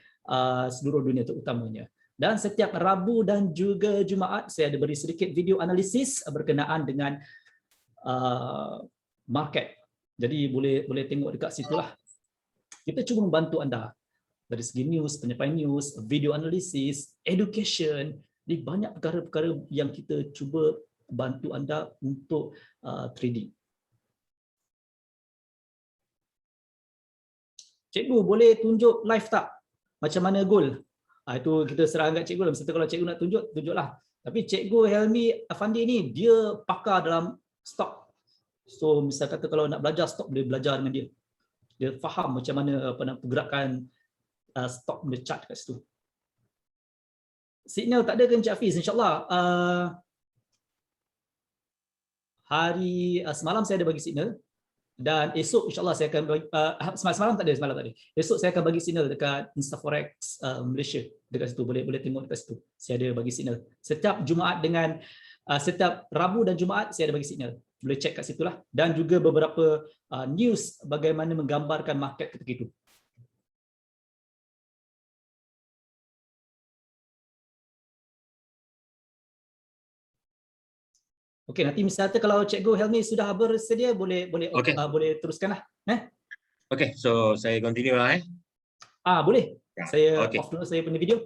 [SPEAKER 1] seluruh dunia terutamanya. Dan setiap Rabu dan juga Jumaat saya ada beri sedikit video analisis berkenaan dengan market. Jadi boleh tengok dekat situlah. Kita cuba membantu anda dari segi news, penyampaian news, video analisis, education, di banyak perkara-perkara yang kita cuba bantu anda untuk trading. Cikgu boleh tunjuk live tak? Macam mana goal? Itu kita serahkan kat cikgu lah. Misalnya kalau cikgu nak tunjuk, tunjuklah. Tapi cikgu Helmi Afandi ni dia pakar dalam stok. So misal kata kalau nak belajar stok, boleh belajar dengan dia. Dia faham macam mana pergerakan stok boleh chart kat situ. Signal tak ada ke Encik Hafiz? InsyaAllah hari semalam saya ada bagi signal, dan esok insyaAllah saya akan bagi, semalam tak ada. Esok saya akan bagi signal dekat InstaForex Malaysia. Dekat situ boleh tengok dekat situ. Saya ada bagi signal. Setiap Jumaat dengan setiap Rabu dan Jumaat saya ada bagi signal. Boleh cek kat situlah, dan juga beberapa news bagaimana menggambarkan market ketika itu. Okey, nanti misalnya kalau Cikgu Helmi sudah bersedia, boleh teruskanlah.
[SPEAKER 2] Okey, so saya continue lah.
[SPEAKER 1] Boleh. Saya
[SPEAKER 2] Okay.
[SPEAKER 1] off dulu saya punya video.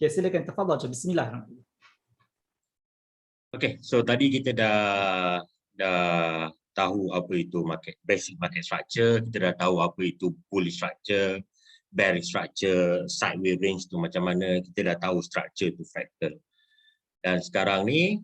[SPEAKER 1] Okay, silakan, tafadhal. Bismillah.
[SPEAKER 2] Okey, so tadi kita dah tahu apa itu basic market structure, kita dah tahu apa itu bullish structure, bearish structure, sideways range tu macam mana, kita dah tahu structure tu fractal. Dan sekarang ni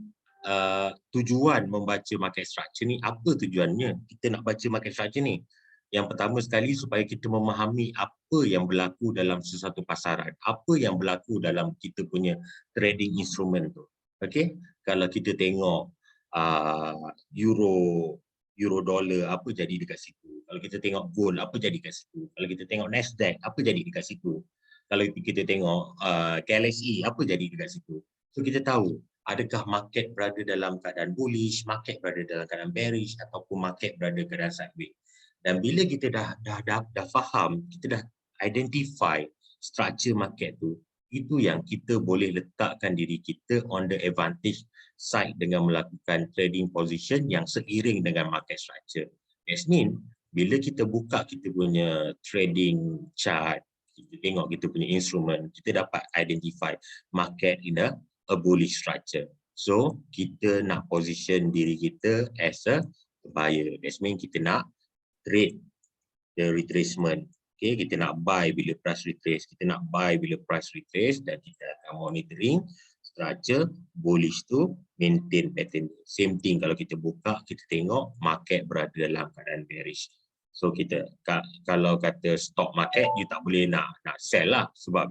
[SPEAKER 2] tujuan membaca market structure ni, apa tujuannya kita nak baca market structure ni? Yang pertama sekali supaya kita memahami apa yang berlaku dalam sesuatu pasaran, apa yang berlaku dalam kita punya trading instrument tu. Okey, kalau kita tengok euro dollar, apa jadi dekat situ. Kalau kita tengok gold, apa jadi dekat situ. Kalau kita tengok Nasdaq, apa jadi dekat situ. Kalau kita tengok KLSE, apa jadi dekat situ. So kita tahu adakah market berada dalam keadaan bullish, market berada dalam keadaan bearish, ataupun market berada dalam keadaan sideways. Dan bila kita dah faham, kita dah identify structure market tu, itu yang kita boleh letakkan diri kita on the advantage side dengan melakukan trading position yang seiring dengan market structure. That means bila kita buka kita punya trading chart, kita tengok kita punya instrument, kita dapat identify market in a bullish structure. So kita nak position diri kita as a buyer. That means kita nak trade the retracement. Okay, kita nak buy bila price retrace, kita nak buy bila price retrace, dan kita akan monitoring structure bullish tu maintain pattern. Same thing kalau kita buka, kita tengok market berada dalam keadaan bearish. So kalau kata stock market, you tak boleh nak sell lah, sebab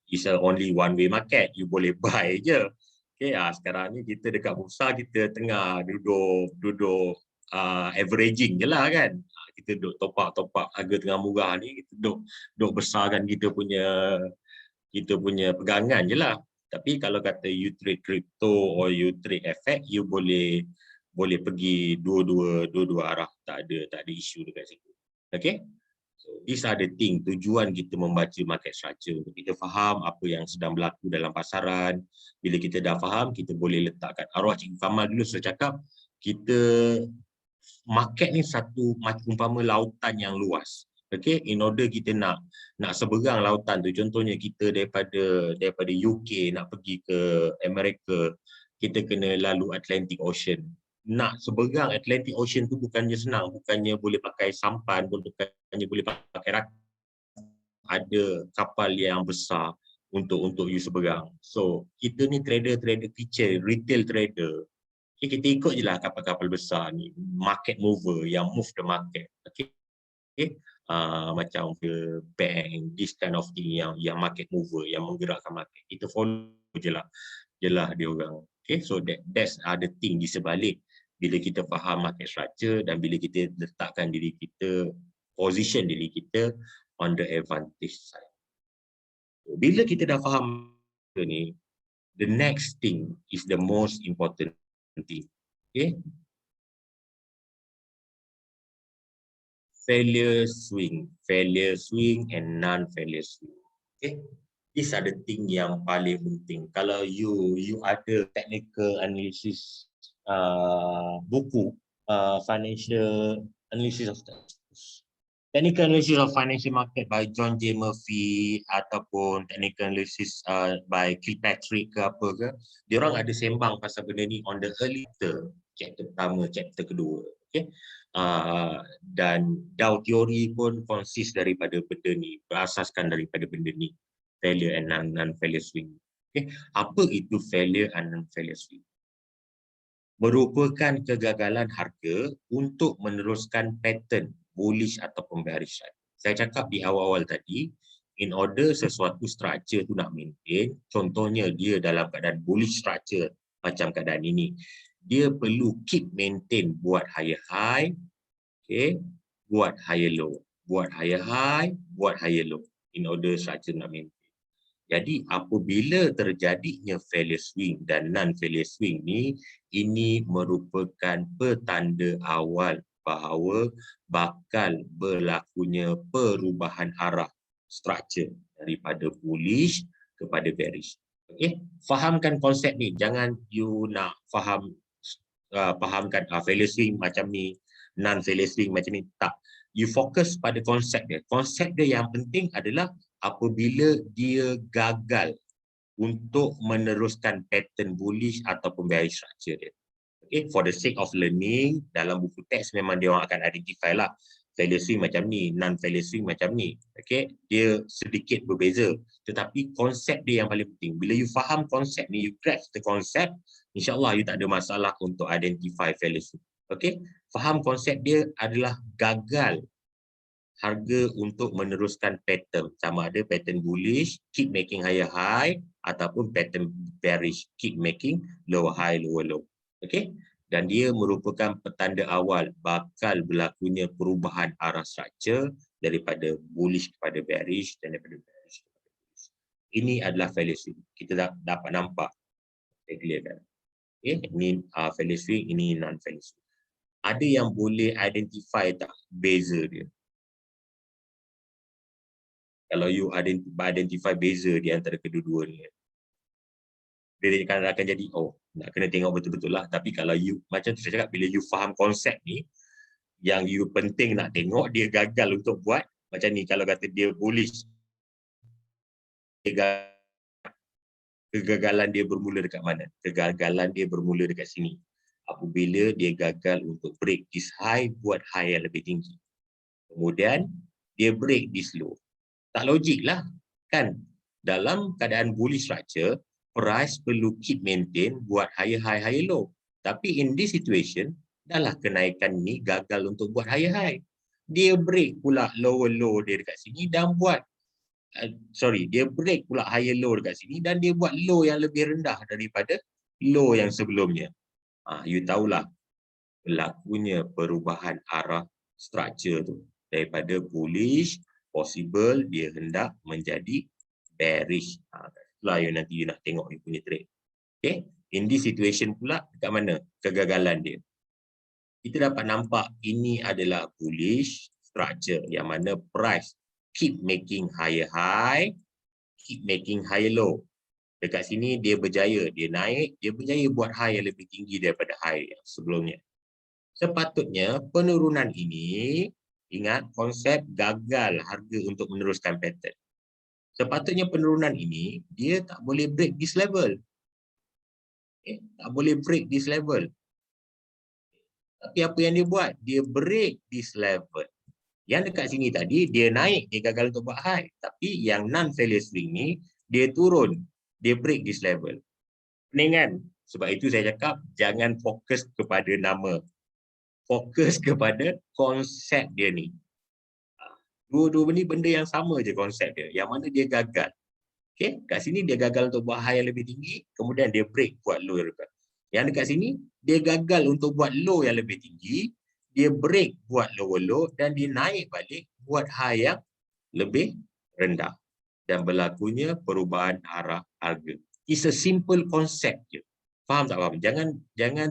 [SPEAKER 2] it's a only one way market, you boleh buy je. Okay, sekarang ni kita dekat bursa, kita tengah duduk averaging je lah kan. Kita duduk top up harga tengah murah ni, kita duduk besarkan kita punya pegangan je lah. Tapi kalau kata you trade crypto or you trade FX, you boleh pergi dua-dua arah, tak ada isu dekat situ. Okay, so these are the thing, tujuan kita membaca market structure, untuk kita faham apa yang sedang berlaku dalam pasaran. Bila kita dah faham, kita boleh letakkan arwah Cikgu Kamal dulu saya cakap, kita market ni satu macam umpama lautan yang luas. Okay, in order kita nak seberang lautan tu, contohnya kita daripada UK nak pergi ke Amerika, kita kena lalu Atlantic Ocean. Nak seberang Atlantic Ocean tu bukannya senang, bukannya boleh pakai sampan, bukannya boleh pakai raket. Ada kapal yang besar untuk you seberang. So kita ni trader kecil, retail trader. Okay, kita ikut je lah kapal-kapal besar ni, market mover yang move the market. Okay. Macam the bank, this kind of thing yang market mover, yang menggerakkan market. Kita follow je lah dia orang. Okay, so that's the thing di sebalik bila kita faham market structure dan bila kita letakkan diri kita, position diri kita on the advantage side. So, bila kita dah faham ni, the next thing is the most important thing. Okay? Failure swing and non-failure swing. Okay? These are the thing yang paling penting. Kalau you ada technical analysis buku financial analysis of technical analysis of financial market by John J. Murphy ataupun technical analysis by Kilpatrick ke apa ke, dia orang ada sembang pasal benda ni on the early chapter pertama, chapter kedua. Okay? Dan Dow theory pun consist daripada benda ni, berasaskan daripada benda ni, failure and non-failure swing. Okay? Apa itu failure and non-failure swing? Merupakan kegagalan harga untuk meneruskan pattern bullish ataupun bearish. Saya cakap di awal-awal tadi, in order sesuatu structure tu nak maintain, contohnya dia dalam keadaan bullish structure macam keadaan ini, dia perlu keep maintain, buat higher high, okay, buat higher low, buat higher high, buat higher low, in order structure nak maintain. Jadi apabila terjadinya failure swing dan non-failure swing ni, ini merupakan petanda awal bahawa bakal berlakunya perubahan arah structure daripada bullish kepada bearish. Okay? Fahamkan konsep ni, jangan you nak fahamkan failure swing macam ni, non-failure swing macam ni, tak. You fokus pada konsep dia. Konsep dia yang penting adalah apabila dia gagal untuk meneruskan pattern bullish ataupun bearish structure dia. Okay, for the sake of learning, dalam buku teks memang dia orang akan identify lah failure swing macam ni, non-failure swing macam ni. Okay, dia sedikit berbeza. Tetapi konsep dia yang paling penting. Bila you faham konsep ni, you grasp the concept, insyaAllah you tak ada masalah untuk identify failure swing. Okay, faham konsep dia adalah gagal harga untuk meneruskan pattern, sama ada pattern bullish, keep making higher high, ataupun pattern bearish, keep making lower high, lower low. Okay? Dan dia merupakan petanda awal bakal berlakunya perubahan arah structure daripada bullish kepada bearish dan daripada bearish kepada bullish. Ini adalah failure swing. Kita dapat nampak. Saya clearkan. Okay? Ini failure swing, ini non-failure swing. Ada yang boleh identify tak beza dia? Kalau you identify beza di antara kedua-dua ni, dia akan jadi, oh, nak kena tengok betul-betul lah. Tapi kalau you, macam tu saya cakap, bila you faham konsep ni, yang you penting nak tengok, dia gagal untuk buat, macam ni, kalau kata dia bullish, kegagalan dia bermula dekat mana? Kegagalan dia bermula dekat sini. Apabila dia gagal untuk break this high, buat high yang lebih tinggi. Kemudian, dia break this low. Tak logik lah, kan? Dalam keadaan bullish structure, price perlu keep maintain, buat higher high, higher low. Tapi in this situation, dahlah kenaikan ni gagal untuk buat higher high. dia break pula lower low dia dekat sini dan buat dia break pula higher low dekat sini dan dia buat low yang lebih rendah daripada low yang sebelumnya. You tahulah berlakunya perubahan arah structure tu daripada bullish possible dia hendak menjadi bearish. Itulah yang nanti you nak tengok you punya trade. Okay, in this situation pula dekat mana kegagalan dia? Kita dapat nampak ini adalah bullish structure yang mana price keep making higher high, keep making higher low. Dekat sini dia berjaya, dia naik, dia berjaya buat high yang lebih tinggi daripada high yang sebelumnya. Sepatutnya penurunan ini, ingat konsep gagal harga untuk meneruskan pattern. Sepatutnya penurunan ini, dia tak boleh break this level. Tak boleh break this level. Tapi apa yang dia buat? Dia break this level. Yang dekat sini tadi, dia naik, dia gagal untuk buat high. Tapi yang non-failure swing ni, dia turun, dia break this level. Peningan. Sebab itu saya cakap, jangan fokus kepada nama. Fokus kepada konsep dia ni. Dua-dua ni benda yang sama je konsep dia. Yang mana dia gagal. Okay? Kat sini dia gagal untuk buat high yang lebih tinggi, kemudian dia break buat low yang lebih. Yang dekat sini, dia gagal untuk buat low yang lebih tinggi, dia break buat lower low dan dia naik balik buat high yang lebih rendah. Dan berlakunya perubahan arah harga. It's a simple concept je. Faham tak faham? Jangan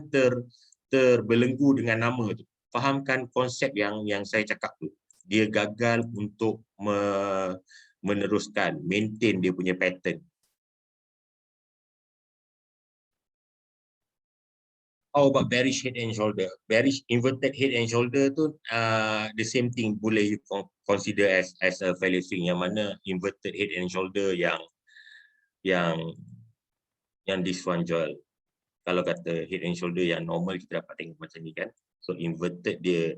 [SPEAKER 2] terbelenggu dengan nama tu. Fahamkan konsep yang saya cakap tu. Dia gagal untuk meneruskan, maintain dia punya pattern. How about bearish head and shoulder? Bearish inverted head and shoulder tu the same thing boleh you consider as a failure swing, yang mana inverted head and shoulder yang this one jual. Kalau kata head and shoulder yang normal kita dapat tengok macam ni kan. So inverted dia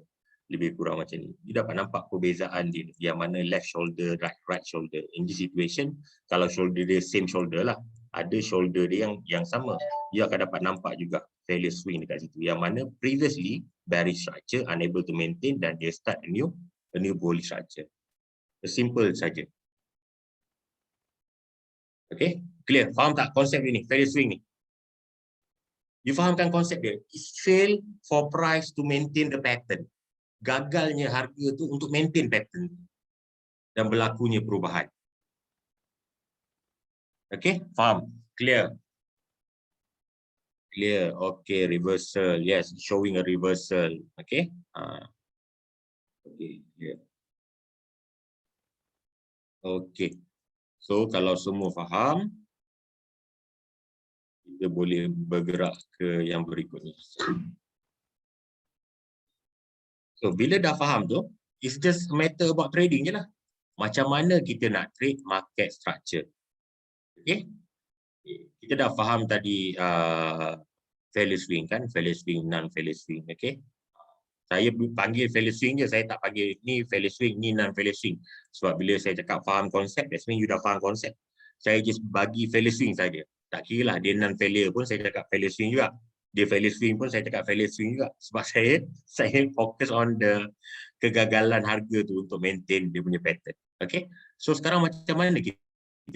[SPEAKER 2] lebih kurang macam ni. You dapat nampak perbezaan dia yang mana left shoulder, right shoulder. In this situation, kalau shoulder dia same shoulder lah, ada shoulder dia yang sama, you akan dapat nampak juga failure swing dekat situ, yang mana previously bearish structure unable to maintain dan dia start a new bullish structure. Simple saja. Okay, clear? Faham tak konsep ini, failure swing ni? You fahamkan konsep dia? It's fail for price to maintain the pattern. Gagalnya harga tu untuk maintain pattern dan berlakunya perubahan. Okay, faham? Clear? Clear. Okay, reversal. Yes, showing a reversal. Okay. Okay, clear. Okay. So kalau semua faham, kita boleh bergerak ke yang berikutnya. So bila dah faham tu, it's just a matter about trading je lah. Macam mana kita nak trade market structure. Okay. Kita dah faham tadi failure swing kan, failure swing, non-failure swing. Okay. Saya panggil failure swing je, saya tak panggil ni failure swing, ni non-failure swing. Sebab bila saya cakap faham konsep, that means you dah faham konsep. Saya just bagi failure swing saja. Tak kira lah dia non-failure pun saya cakap failure swing juga. Dia failure swing pun saya cakap failure swing juga. Sebab saya fokus on the kegagalan harga tu untuk maintain dia punya pattern. Okay. So sekarang macam mana kita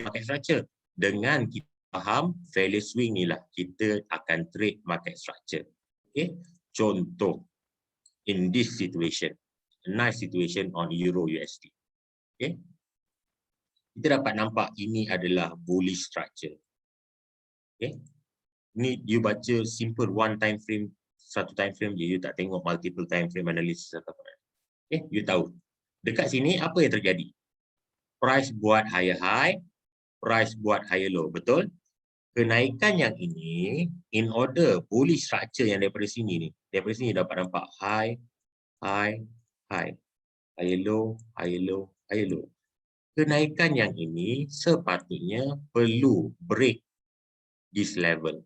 [SPEAKER 2] market structure? Dengan kita faham failure swing ni lah kita akan trade market structure. Okay. Contoh, in this situation, a nice situation on Euro USD. Okay. Kita dapat nampak ini adalah bullish structure. Okay. Ni you baca simple one time frame, satu time frame je, you tak tengok multiple time frame analysis atau apa. Okay, you tahu. Dekat sini apa yang terjadi? Price buat higher high, price buat higher low, betul? Kenaikan yang ini in order bullish structure yang daripada sini ni. Daripada sini dapat nampak high, high, high, higher low, higher low, higher low. Kenaikan yang ini sepatutnya perlu break this level.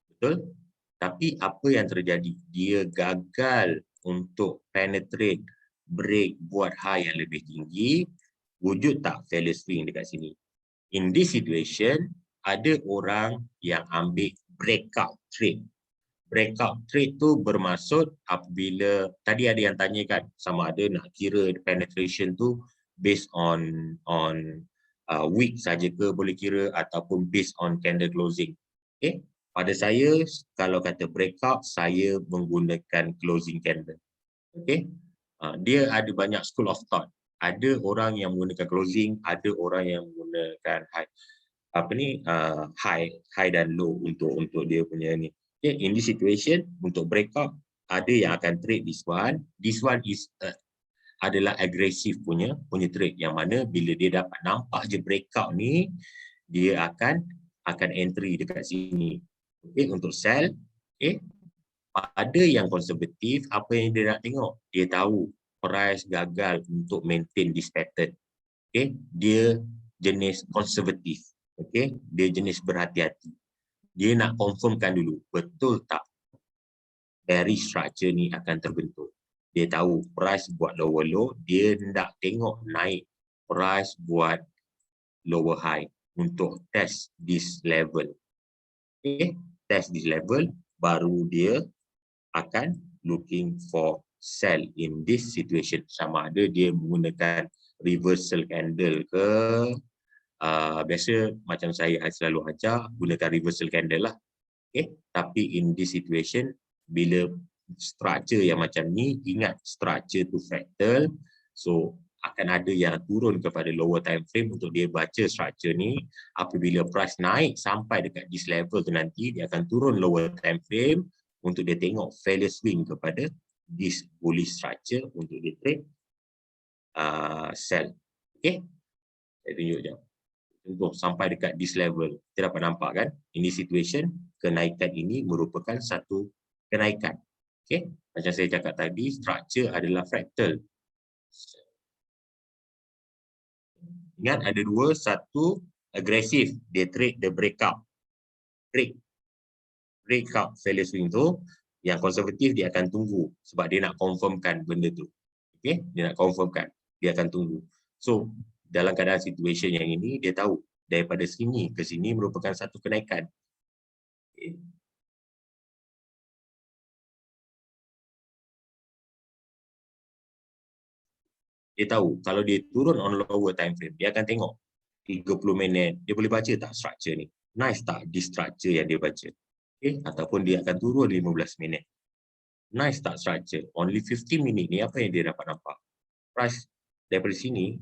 [SPEAKER 2] Betul? Tapi apa yang terjadi? Dia gagal untuk penetrate, break, buat high yang lebih tinggi. Wujud tak failure swing dekat sini? In this situation, ada orang yang ambil breakout trade. breakout trade tu bermaksud apabila tadi ada yang tanya kan sama ada nak kira penetration tu based on week saja ke boleh kira ataupun based on candle closing. Okay. Pada saya kalau kata breakout saya menggunakan closing candle. Okay. Dia ada banyak school of thought. Ada orang yang menggunakan closing, ada orang yang menggunakan high dan low untuk dia punya ni. Okay, in this situation untuk breakout ada yang akan trade this one. This one is adalah agresif punya trade yang mana bila dia dapat nampak je breakout ni dia akan entry dekat sini. Okay, untuk sell. Okay. Ada yang konservatif, apa yang dia nak tengok? Dia tahu price gagal untuk maintain this pattern. Okay, dia jenis konservatif. Okay, dia jenis berhati-hati. Dia nak confirmkan dulu, betul tak bearish structure ni akan terbentuk. Dia tahu price buat lower low, dia nak tengok naik price buat lower high untuk test this level. Okay, test this level, baru dia akan looking for sell in this situation. Sama ada dia menggunakan reversal candle ke, biasa macam saya selalu ajar gunakan reversal candle lah. Okay. Tapi in this situation bila structure yang macam ni, ingat structure tu fractal, so akan ada yang turun kepada lower time frame untuk dia baca structure ni. Apabila price naik sampai dekat this level tu nanti dia akan turun lower time frame untuk dia tengok failure swing kepada this bullish structure untuk dia trade sell. Okay, saya tunjuk je. Untuk sampai dekat this level, kita dapat nampak kan, in this situation, kenaikan ini merupakan satu kenaikan. Okay, macam saya cakap tadi, structure adalah fractal. Ingat ada dua, satu agresif, dia trade the breakout. Breakout failure swing tu, yang konservatif dia akan tunggu sebab dia nak confirmkan benda tu. Okay, dia nak confirmkan, dia akan tunggu. So, dalam keadaan situation yang ini, dia tahu daripada sini ke sini merupakan satu kenaikan. Okay. Dia tahu kalau dia turun on lower time frame, dia akan tengok 30 minit, dia boleh baca tak structure ni? Nice tak di structure yang dia baca? Okay. Ataupun dia akan turun 15 minit. Nice tak structure? Only 15 minit ni apa yang dia dapat nampak? Price daripada sini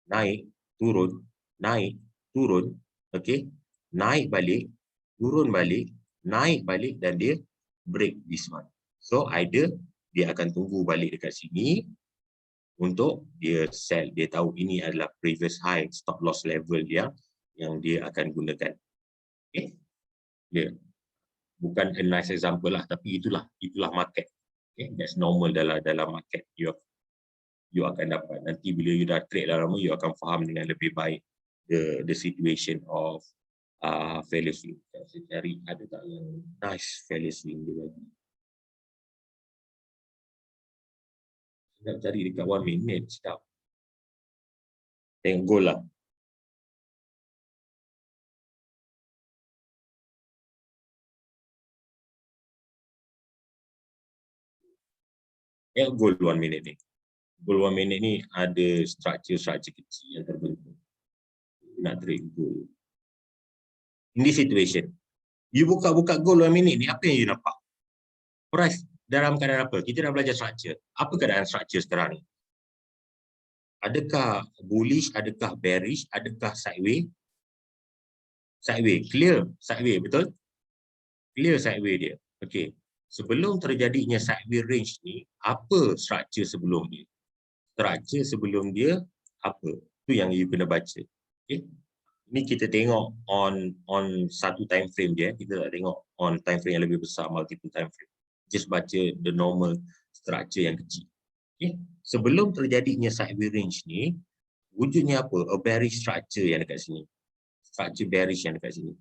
[SPEAKER 2] naik, turun, okay, naik balik, turun balik, naik balik dan dia break this one. So either dia akan tunggu balik dekat sini untuk dia sell. Dia tahu ini adalah previous high stop loss level yang dia akan gunakan. Okay, dia bukan a nice example lah, tapi itulah market. Okay, that's normal dalam market. You akan dapat nanti bila you dah trade dah lama, you akan faham dengan lebih baik the situation of failure swing. Saya cari ada tak yang nice failure swing dia lagi. Nak cari dekat 1 minute sedap. Tengok goal lah. Tengok goal 1 minute ni. Goal 1 minute ni ada structure kecil yang terbentuk. Nak trade goal. In this situation, you buka goal 1 minute ni, apa yang you nampak? Price dalam keadaan apa? Kita dah belajar structure. Apa keadaan structure sekarang ni? Adakah bullish, adakah bearish, adakah sideways? Sideways, clear sideways, betul? Clear sideways dia. Okay. Sebelum terjadinya sideways range ni, apa structure sebelum dia? Structure sebelum dia apa? Itu yang you kena baca. Okay. Ini kita tengok on satu time frame dia. Kita tak tengok on time frame yang lebih besar, multiple time frame. Just baca the normal structure yang kecil. Okay. Sebelum terjadinya sideways range ni, wujudnya apa? A bearish structure yang dekat sini. Structure bearish yang dekat sini.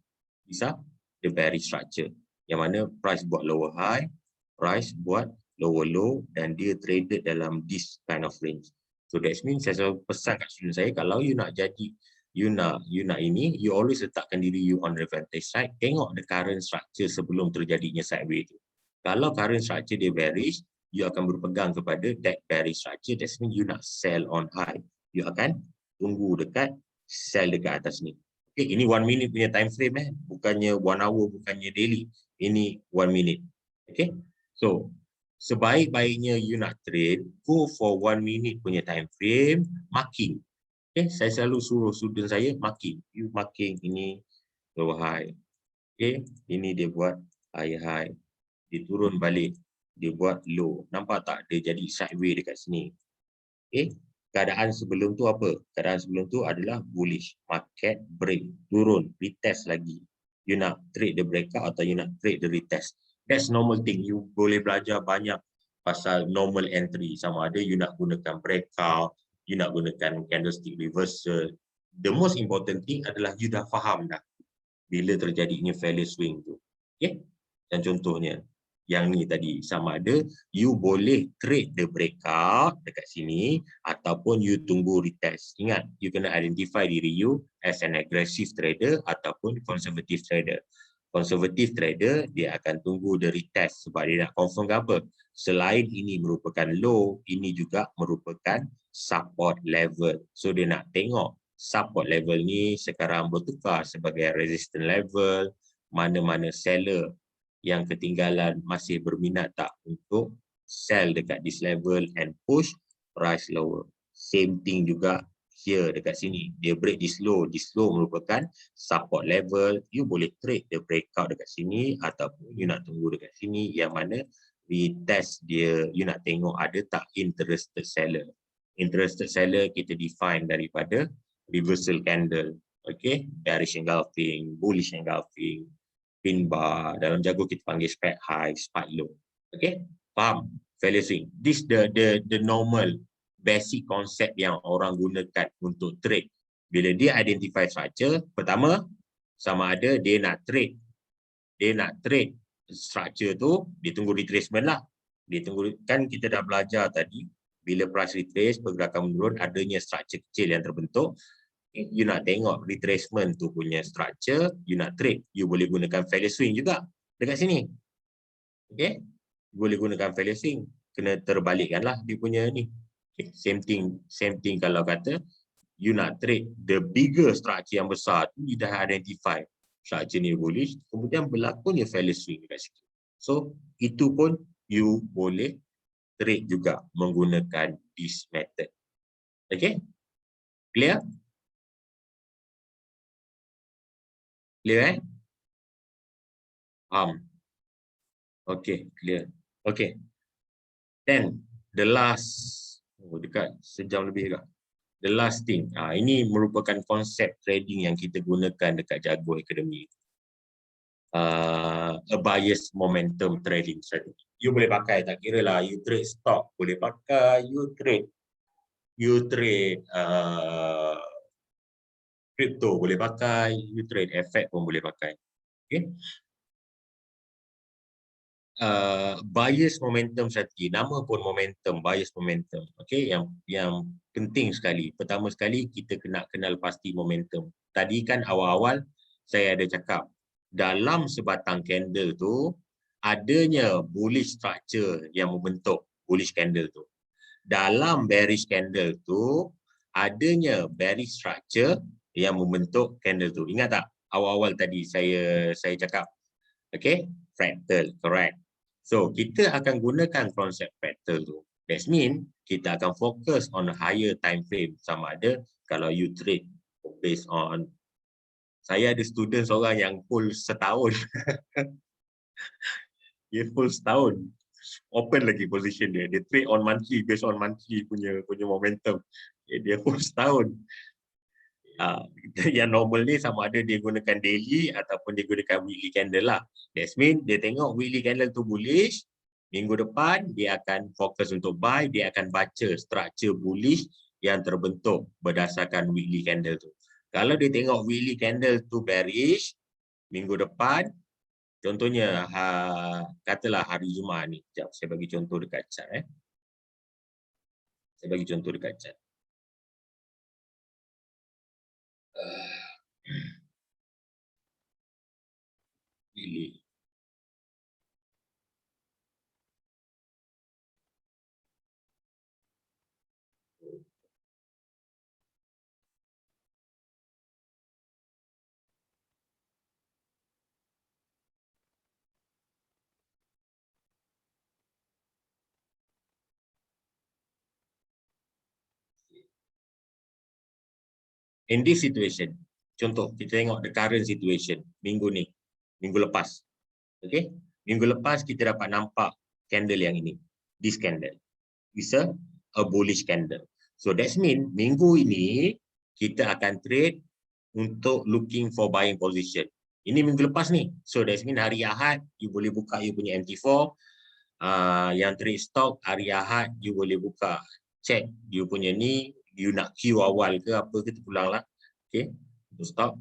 [SPEAKER 2] Bisa? The bearish structure. Yang mana price buat lower high, price buat lower low dan dia traded dalam this kind of range. So that means saya selalu pesan kat student saya, kalau you nak jadi, you nak ini, you always letakkan diri you on the advantage side. Tengok the current structure sebelum terjadinya sideways tu. Kalau current structure dia bearish, you akan berpegang kepada that bearish structure. That means you nak sell on high. You akan tunggu dekat sell dekat atas ni. Okay, ini 1 minute punya time frame bukannya 1 hour, bukannya daily. Ini 1 minute. Okay, so sebaik-baiknya you nak trade, go for 1 minute punya time frame, marking. Okay, saya selalu suruh student saya marking. You marking ini low high. Okay, ini dia buat high. Dia turun balik, dia buat low. Nampak tak dia jadi sideways dekat sini. Okay, keadaan sebelum tu apa? Keadaan sebelum tu adalah bullish. Market break, turun, retest lagi. You nak trade the breakout atau you nak trade the retest. That's normal thing. You boleh belajar banyak pasal normal entry. Sama ada you nak gunakan breakout, you nak gunakan candlestick reversal. The most important thing adalah you dah faham dah bila terjadinya value swing tu. Okay? Dan contohnya, yang ni tadi sama ada you boleh trade the breakout dekat sini ataupun you tunggu retest. Ingat, you kena identify diri you as an aggressive trader ataupun conservative trader. Conservative trader, dia akan tunggu the retest sebab dia nak confirm ke apa. Selain ini merupakan low, ini juga merupakan support level. So dia nak tengok support level ni sekarang bertukar sebagai resistance level, mana-mana seller yang ketinggalan masih berminat tak untuk sell dekat this level and push price lower. Same thing juga here dekat sini. Dia break this low merupakan support level. You boleh trade the breakout dekat sini ataupun you nak tunggu dekat sini yang mana retest dia, you nak tengok ada tak interested seller. Interested seller kita define daripada reversal candle, okay, bearish engulfing, bullish engulfing, pin bar, dalam jago kita panggil spike high, spike low. Okay, faham? Value swing. This the normal basic concept yang orang gunakan untuk trade. Bila dia identify structure, pertama sama ada dia nak trade structure tu, dia tunggu retracement lah. Dia tunggu, kan kita dah belajar tadi, bila price retrace, pergerakan menurun, adanya structure kecil yang terbentuk. You nak tengok retracement tu punya structure, you nak trade, you boleh gunakan value swing juga dekat sini. Okay, boleh gunakan value swing, kena terbalikkanlah dia punya ni. Okay. Same thing kalau kata you nak trade the bigger structure yang besar tu, you dah identify structure ni bullish, kemudian berlakunya value swing dekat situ. So itu pun you boleh trade juga menggunakan this method. Okay, clear? Clear Okay, clear. Okay. Then the last, dekat sejam lebih juga. The last thing, ini merupakan konsep trading yang kita gunakan dekat Jago Academy. A bias momentum trading strategy. You boleh pakai, tak kira lah, you trade stock boleh pakai, you trade crypto boleh pakai, you trade FX pun boleh pakai. Okay. Bias momentum strategi, nama pun momentum, bias momentum. Okay, yang penting sekali. Pertama sekali kita kena kenal pasti momentum. Tadi kan awal-awal saya ada cakap dalam sebatang candle tu adanya bullish structure yang membentuk bullish candle tu. Dalam bearish candle tu adanya bearish structure yang membentuk candle tu. Ingat tak awal-awal tadi saya cakap? Okay, fractal, correct. So, kita akan gunakan konsep fractal tu. That means, kita akan fokus on a higher time frame. Sama ada kalau you trade based on, saya ada student seorang yang full setahun. Dia full setahun. Open lagi position dia. Dia trade on monthly, based on monthly punya momentum. Dia full setahun. Yang normal ni sama ada dia gunakan daily ataupun dia gunakan weekly candle lah. That means dia tengok weekly candle tu bullish, minggu depan dia akan fokus untuk buy, dia akan baca structure bullish yang terbentuk berdasarkan weekly candle tu. Kalau dia tengok weekly candle tu bearish, minggu depan, contohnya katalah hari Jumaat ni, sekejap saya bagi contoh dekat chart. Saya bagi contoh dekat chart. Pilih. In this situation, contoh kita tengok the current situation minggu ni, minggu lepas. Okay, minggu lepas kita dapat nampak candle yang ini. This candle is a bullish candle. So that's mean minggu ini kita akan trade untuk looking for buying position. Ini minggu lepas ni. So that's mean hari Ahad you boleh buka you punya MT4. Yang trade stock hari Ahad you boleh buka check you punya ni, you nak queue awal ke apa ke terpulang lah. Okay, untuk stock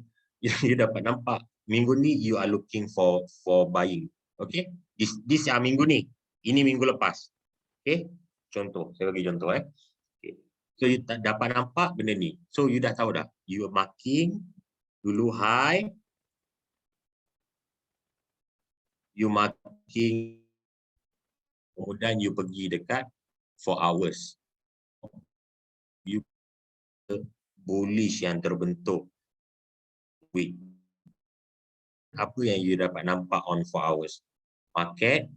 [SPEAKER 2] you dapat nampak minggu ni you are looking for buying. Okay, this minggu ni, ini minggu lepas. Okay, contoh saya bagi contoh okay. So you dapat nampak benda ni, so you dah tahu dah you are marking dulu high, you marking, kemudian you pergi dekat 4 hours. You bullish yang terbentuk week. Apa yang you dapat nampak on 4 hours? Market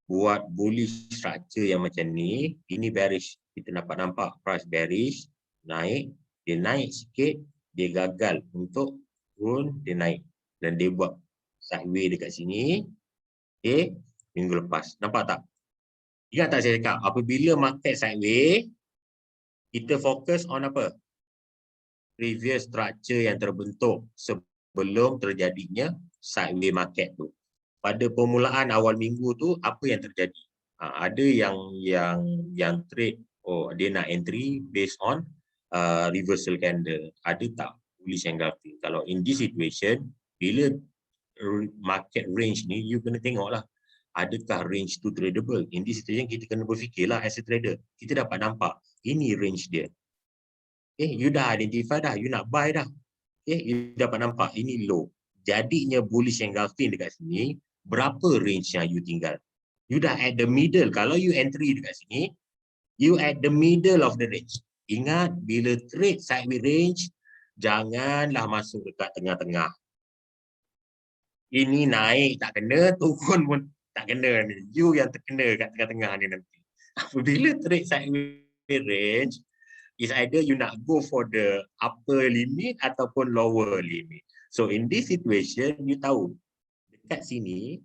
[SPEAKER 2] buat bullish structure yang macam ni, ini bearish. Kita dapat nampak price bearish, naik, dia naik sikit, dia gagal untuk turun, dia naik. Dan dia buat sideways dekat sini, okay, minggu lepas. Nampak tak? Ingat tak saya cakap, apabila market sideways, kita fokus on apa? Previous structure yang terbentuk sebelum terjadinya sideways market tu. Pada permulaan awal minggu tu, apa yang terjadi? Ada yang trade, dia nak entry based on reversal candle. Ada tak bullish engulfing? Kalau in this situation, bila market range ni, you kena tengok lah. Adakah range tu tradable? In this situation, kita kena berfikirlah as a trader. Kita dapat nampak, ini range dia. Okay, you dah identify dah, you nak buy dah. Okay, you dapat nampak, ini low. Jadinya bullish engulfing dekat sini, berapa range yang you tinggal? You dah at the middle. Kalau you entry dekat sini, you at the middle of the range. Ingat, bila trade sideways range, janganlah masuk dekat tengah-tengah. Ini naik tak kena, turun pun tak kena ni. You yang terkena kat tengah-tengah ni nanti. Apabila trade sideways range, is either you nak go for the upper limit ataupun lower limit. So in this situation, you tahu dekat sini,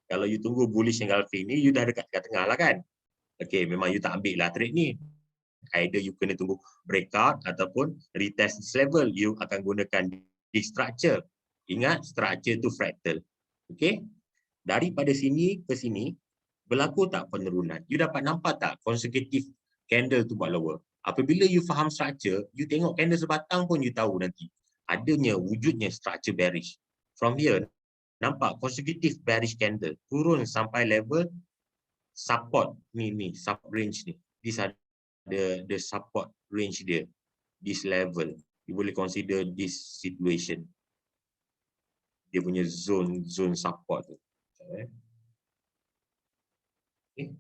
[SPEAKER 2] kalau you tunggu bullish engulfing ni, you dah dekat tengah-tengah lah kan. Okay, memang you tak ambil lah trade ni. Either you kena tunggu breakout ataupun retest this level. You akan gunakan this structure. Ingat, structure tu fractal. Okay, daripada sini ke sini, berlaku tak penurunan? You dapat nampak tak consecutive candle tu buat lower? Apabila you faham structure, you tengok candle sebatang pun you tahu nanti. Adanya wujudnya structure bearish. From here, nampak consecutive bearish candle turun sampai level support ni sub range ni. This are the support range dia. This level. You boleh consider this situation. Dia punya zone support tu. Okay.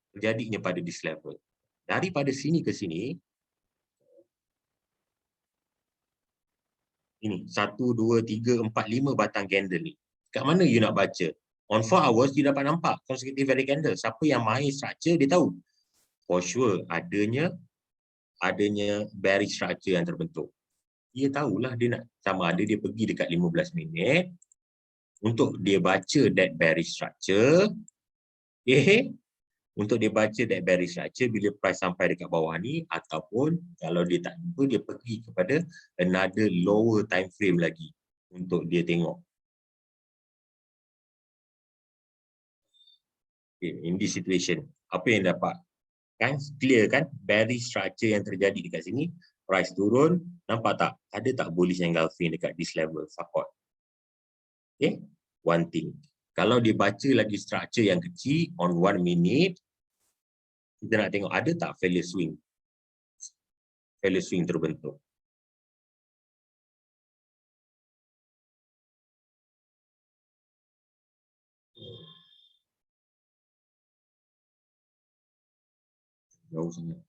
[SPEAKER 2] Terjadinya pada this level. Daripada sini ke sini, ini 1, 2, 3, 4, 5 batang candle ni. Kat mana you nak baca? On 4 hours, you dapat nampak consecutive bearish candle. Siapa yang main structure, dia tahu. For sure, adanya bearish structure yang terbentuk. Dia tahulah dia nak, sama ada dia pergi dekat 15 minit untuk dia baca that bearish structure. Okay. Untuk dia baca that bearish structure bila price sampai dekat bawah ni, ataupun kalau dia tak jumpa, dia pergi kepada another lower time frame lagi untuk dia tengok. Okay, in this situation, apa yang dapat? Kan clear kan? Bearish structure yang terjadi dekat sini, price turun, nampak tak? Ada tak bullish engulfing dekat this level support? Okay, one thing. Kalau dia baca lagi structure yang kecil on 1 minute, kita nak tengok ada tak failure swing. Failure swing terbentuk. Jauh sangat.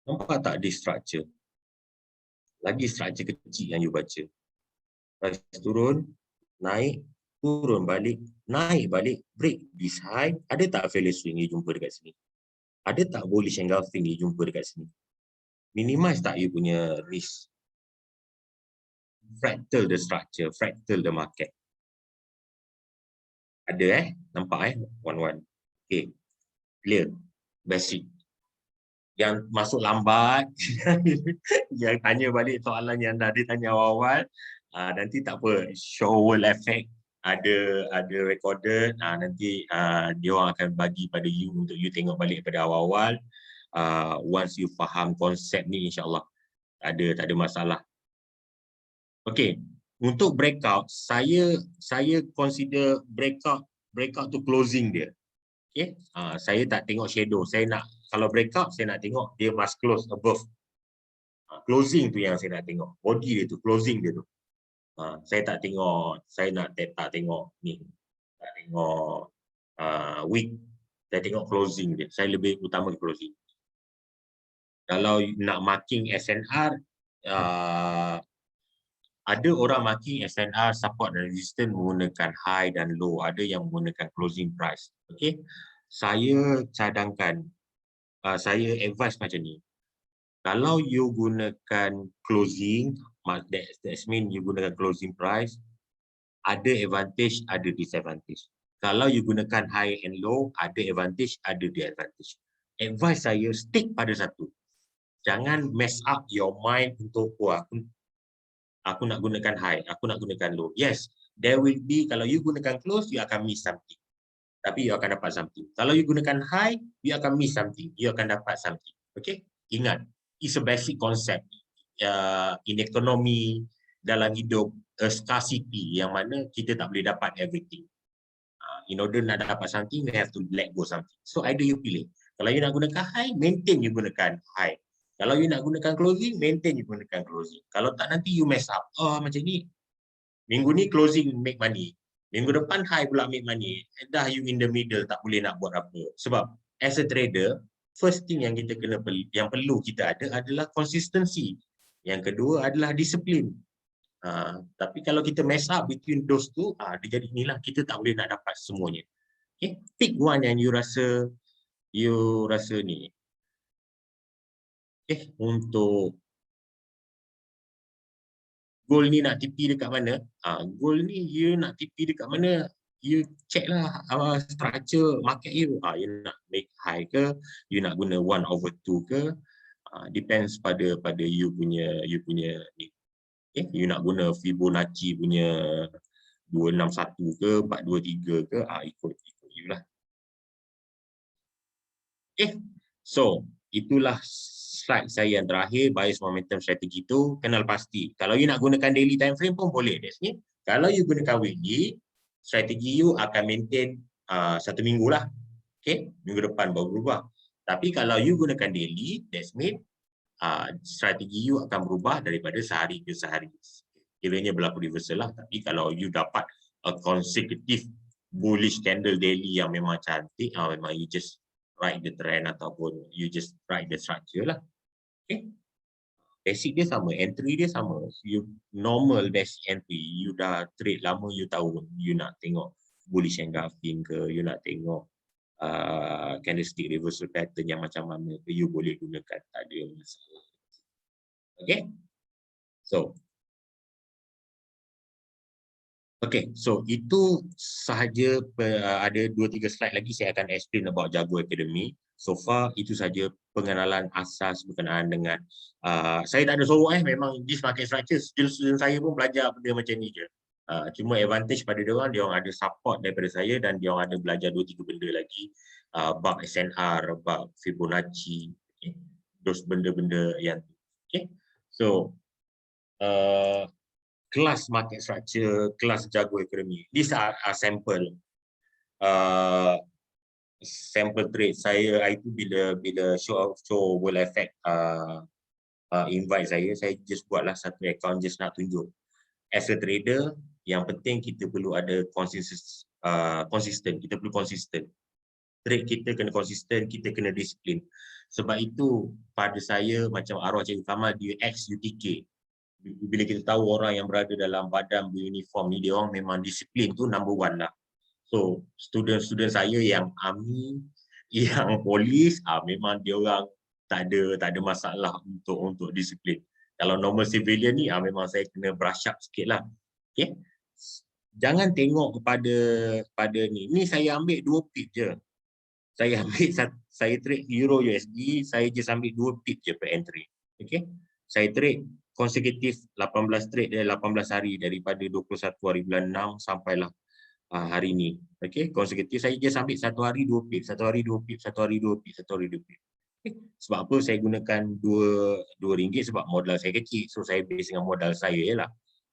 [SPEAKER 2] Nampak tak di structure? Lagi structure kecil yang you baca. price turun, naik, turun balik, naik balik, break this high, ada tak failure swing you jumpa dekat sini? Ada tak bullish engulfing you jumpa dekat sini? Minimize tak you punya risk? Fractal the structure, fractal the market. Ada nampak one. Okay, clear, basic. Yang masuk lambat, yang tanya balik soalan yang dah ditanya awal-awal, nanti tak apa, show world effect, ada recorded, nanti dia orang akan bagi pada you untuk you tengok balik pada awal-awal. Once you faham konsep ni, insyaAllah tak ada masalah. Okay, untuk breakout, saya consider breakout tu closing dia. Okay, saya tak tengok shadow. Saya nak, kalau breakout, saya nak tengok dia must close above. Closing tu yang saya nak tengok. Body dia tu, closing dia tu. Saya tak tengok, saya tak tengok ni. Tak tengok wick. Saya tengok closing dia. Saya lebih utama closing. Kalau nak marking SNR, ada orang marking SNR support dan resistance menggunakan high dan low. Ada yang menggunakan closing price. Okay. Saya cadangkan, saya advise macam ni. Kalau you gunakan closing, that means you gunakan closing price, ada advantage, ada disadvantage. Kalau you gunakan high and low, ada advantage, ada disadvantage. Advice saya, stick pada satu. Jangan mess up your mind untuk, aku nak gunakan high, aku nak gunakan low. Yes, there will be, kalau you gunakan close, you akan miss something. Tapi you akan dapat something. Kalau you gunakan high, you akan miss something. You akan dapat something. Okay? Ingat, it's a basic concept in ekonomi, dalam hidup, scarcity, yang mana kita tak boleh dapat everything. In order nak dapat something, we have to let go something. So either you pilih. Kalau you nak gunakan high, maintain you gunakan high. Kalau you nak gunakan closing, maintain you gunakan closing. Kalau tak, nanti you mess up. Macam ni, minggu ni closing make money. Minggu depan high pula make money. Dah you in the middle, tak boleh nak buat apa. Sebab as a trader, first thing yang kita yang perlu kita ada adalah consistency. Yang kedua adalah disiplin. Tapi kalau kita mess up between those two, dia jadi inilah, kita tak boleh nak dapat semuanya. Okay? Pick one yang you rasa ni. Okay? Untuk goal ni nak TP dekat mana? Goal ni you nak TP dekat mana? You check lah structure market you. You nak make high ke? You nak guna 1/2 ke? Depends pada you punya ni. Okay? You nak guna Fibonacci punya 261 ke, 423 ke? Ikut you lah. Okay. So, itulah slide saya yang terakhir, bias momentum strategi tu, kenal pasti. Kalau you nak gunakan daily time frame pun boleh. That's it. Kalau you gunakan weekly, strategi you akan maintain 1 minggu lah. Okay, minggu depan baru berubah. Tapi kalau you gunakan daily, that's mean strategi you akan berubah daripada sehari ke sehari. Kiranya berlaku reversal lah. Tapi kalau you dapat a consecutive bullish candle daily yang memang cantik, memang you just ride the trend ataupun you just ride the structure lah. Okay. Basic dia sama, entry dia sama. You normal basic entry, you dah trade lama, you tahu you nak tengok bullish engulfing ke, you nak tengok candlestick reversal pattern yang macam mana ke, you boleh gunakan, tak ada masalah. Okay. So itu sahaja. Ada 2-3 slide lagi saya akan explain about Jago Academy. So far itu saja pengenalan asas berkenaan dengan saya tak ada sorok memang this market structure, student saya pun belajar benda macam ni je. Cuma advantage pada dia orang ada support daripada saya dan dia orang ada belajar 2-3 benda lagi, bab SNR, bab Fibonacci, okay. Those benda-benda yang okay. So kelas market structure, kelas Jago Academy. These are sample sample trade. Saya itu bila show world effect invite saya just buatlah satu account just nak tunjuk. As a trader, yang penting kita perlu ada konsisten. Kita perlu konsisten. Trade kita kena konsisten, kita kena disiplin. Sebab itu pada saya macam arwah Cikgu Kamal dia XUTK. Bila kita tahu orang yang berada dalam badan beruniform ni, dia orang memang disiplin tu number one lah. So student-student saya yang army, yang polis, memang dia orang tak ada masalah untuk disiplin. Kalau normal civilian ni, memang saya kena brush up sikit lah. Okay? Jangan tengok pada ni. Ni saya ambil 2 pip je. Saya trade Euro USD, saya just ambil 2 pip je per entry. Okay? Saya trade konsekutif 18 trade dari 18 hari daripada 21 hari bulan 6 sampailah hari ni. Okay? Konsekutif saya just ambil 1 hari 2 pip, 1 hari 2 pip, 1 hari 2 pip, 1 hari 2 pip. Okay? Sebab apa saya gunakan RM2 sebab modal saya kecil. So saya base dengan modal saya je lah.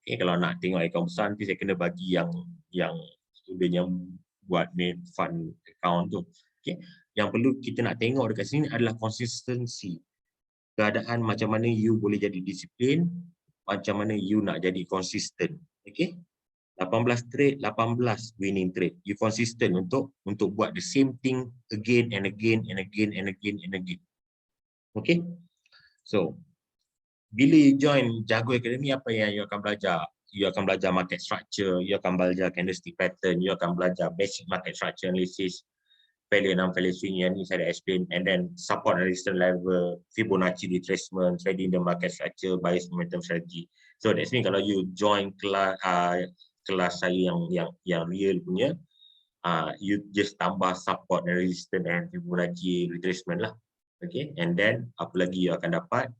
[SPEAKER 2] Okay, kalau nak tengok akaun besar, nanti saya kena bagi yang student yang buat main fund account tu. Okay. Yang perlu kita nak tengok dekat sini adalah consistency. Keadaan macam mana you boleh jadi disiplin, macam mana you nak jadi konsisten. Okay. 18 trade, 18 winning trade. You consistent untuk buat the same thing again and again and again and again and again. Okay. So, bila you join Jago Academy, apa yang you akan belajar? You akan belajar market structure, you akan belajar candlestick pattern, you akan belajar basic market structure analysis, failure and failure swing yang ni saya dah explain, and then support and resistance level, Fibonacci retracement, trading the market structure, bias momentum strategy. So that's mean kalau you join kelas saya yang real punya, you just tambah support and resistance and Fibonacci retracement lah. Okay, and then apa lagi you akan dapat?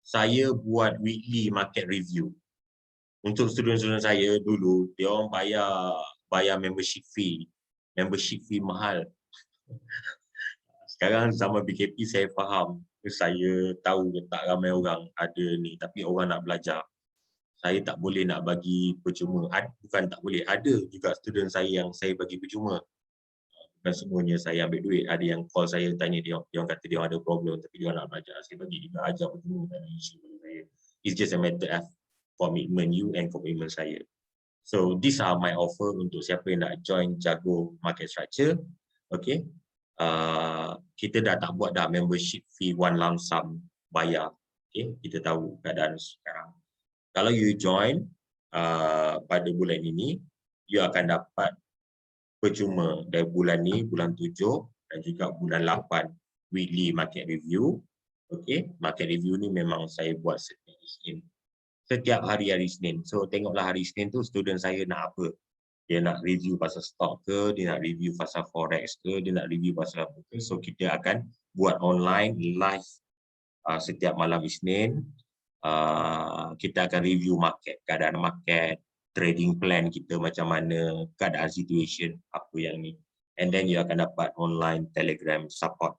[SPEAKER 2] Saya buat weekly market review. Untuk student-student saya dulu, dia orang bayar membership fee. Membership fee mahal. Sekarang zaman BKP saya faham. Saya tahu tak ramai orang ada ni, tapi orang nak belajar. Saya tak boleh nak bagi percuma. Bukan tak boleh, ada juga student saya yang saya bagi percuma. Bukan semuanya saya ambil duit. Ada yang call saya tanya, dia orang kata dia ada problem tapi dia nak belajar. Saya bagi juga ajar percuma, tak ada isu bagi saya. It's just a matter of commitment you and commitment saya. So these are my offer untuk siapa yang nak join Jago Market Structure. Okay. Kita dah tak buat dah membership fee one lump sum bayar. Okay. Kita tahu keadaan sekarang. Kalau you join pada bulan ini, you akan dapat percuma dari bulan ni, bulan 7 dan juga bulan 8 weekly market review. Okay, market review ni memang saya buat setiap Isnin. Setiap hari-hari Isnin. So tengoklah hari Isnin tu student saya nak apa. Dia nak review pasal stock ke, dia nak review pasal forex ke, dia nak review pasal apa ke. So kita akan buat online live setiap malam Isnin. Kita akan review market, keadaan market, trading plan kita macam mana, keadaan situation apa yang ni, and then you akan dapat online Telegram support.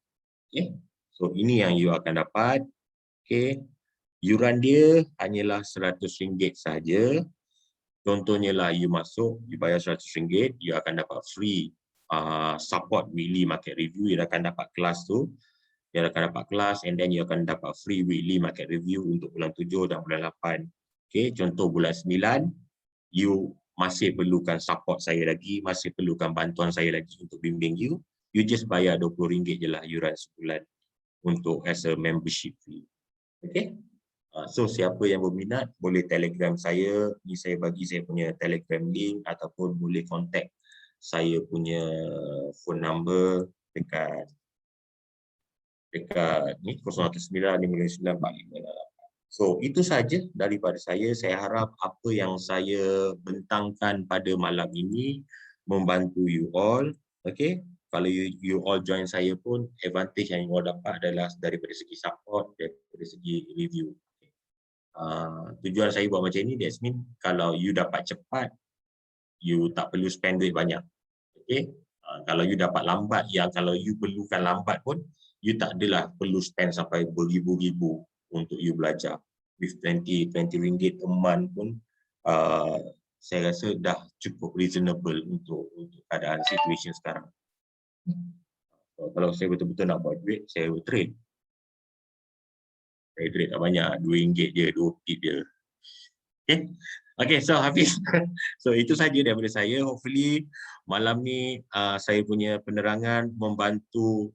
[SPEAKER 2] Okay, so ini yang you akan dapat. Okay, yuran dia hanyalah RM100 saja. Contohnya lah you masuk, you bayar RM100, you akan dapat free support weekly market review. You akan dapat kelas tu, you akan dapat kelas, and then you akan dapat free weekly market review untuk bulan 7 dan bulan 8. Okay, contoh bulan 9, you masih perlukan support saya lagi, masih perlukan bantuan saya lagi untuk bimbing you, you just bayar RM20 je lah yuran sebulan untuk as a membership fee. Okay. So siapa yang berminat boleh telegram saya, ni saya bagi saya punya telegram link, ataupun boleh contact saya punya phone number dekat ni 019595945. So itu saja daripada saya. Saya harap apa yang saya bentangkan pada malam ini membantu you all. Okay, kalau you all join saya pun, advantage yang you all dapat adalah daripada segi support, daripada segi review. Tujuan saya buat macam ni, that's mean kalau you dapat cepat, you tak perlu spend duit banyak. Okay, kalau you dapat lambat, yang kalau you perlukan lambat pun, you tak adalah perlu spend sampai beribu-ribu untuk you belajar. With RM20 a month pun, saya rasa dah cukup reasonable untuk keadaan situation sekarang. Kalau saya betul-betul nak buat duit, saya trade. Saya trade tak banyak, RM2 je, 2 pip je. Okay, so Hafiz. So itu saja daripada saya. Hopefully malam ni saya punya penerangan membantu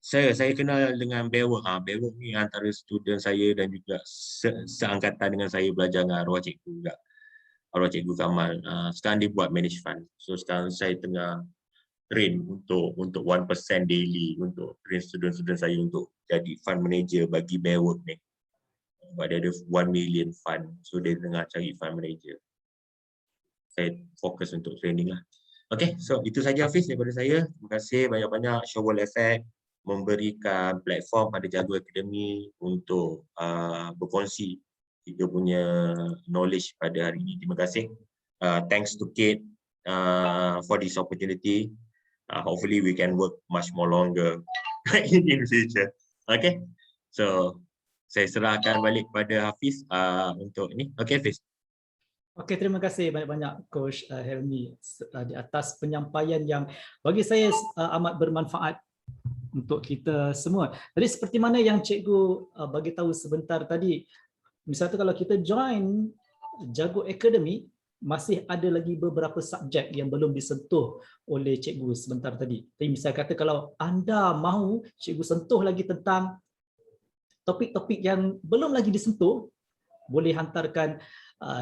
[SPEAKER 2] saya kenal dengan Bewo. Bewo ni antara student saya dan juga seangkatan dengan saya belajar dengan arwah cikgu juga. Arwah cikgu Kamal. Sekarang dia buat manage fund. So sekarang saya tengah train untuk 1% daily untuk train student-student saya untuk jadi fund manager bagi Bewo ni. Sebab dia ada 1 million fund. So dia tengah cari fund manager. Saya fokus untuk training lah. Okay, so itu saja Hafiz daripada saya. Terima kasih banyak-banyak Showball Effect memberikan platform pada Jago Academy untuk berkongsi kita punya knowledge pada hari ini. Terima kasih. Thanks to Kate for this opportunity. Hopefully we can work much more longer in future. Okay, so saya serahkan balik kepada Hafiz untuk ini. Okay, Hafiz.
[SPEAKER 1] Okey, terima kasih banyak-banyak Coach Helmi di atas penyampaian yang bagi saya amat bermanfaat untuk kita semua. Jadi seperti mana yang cikgu bagi tahu sebentar tadi, misalnya kalau kita join Jago Academy, masih ada lagi beberapa subjek yang belum disentuh oleh cikgu sebentar tadi. Jadi misalnya kata kalau anda mahu cikgu sentuh lagi tentang topik-topik yang belum lagi disentuh, boleh hantarkan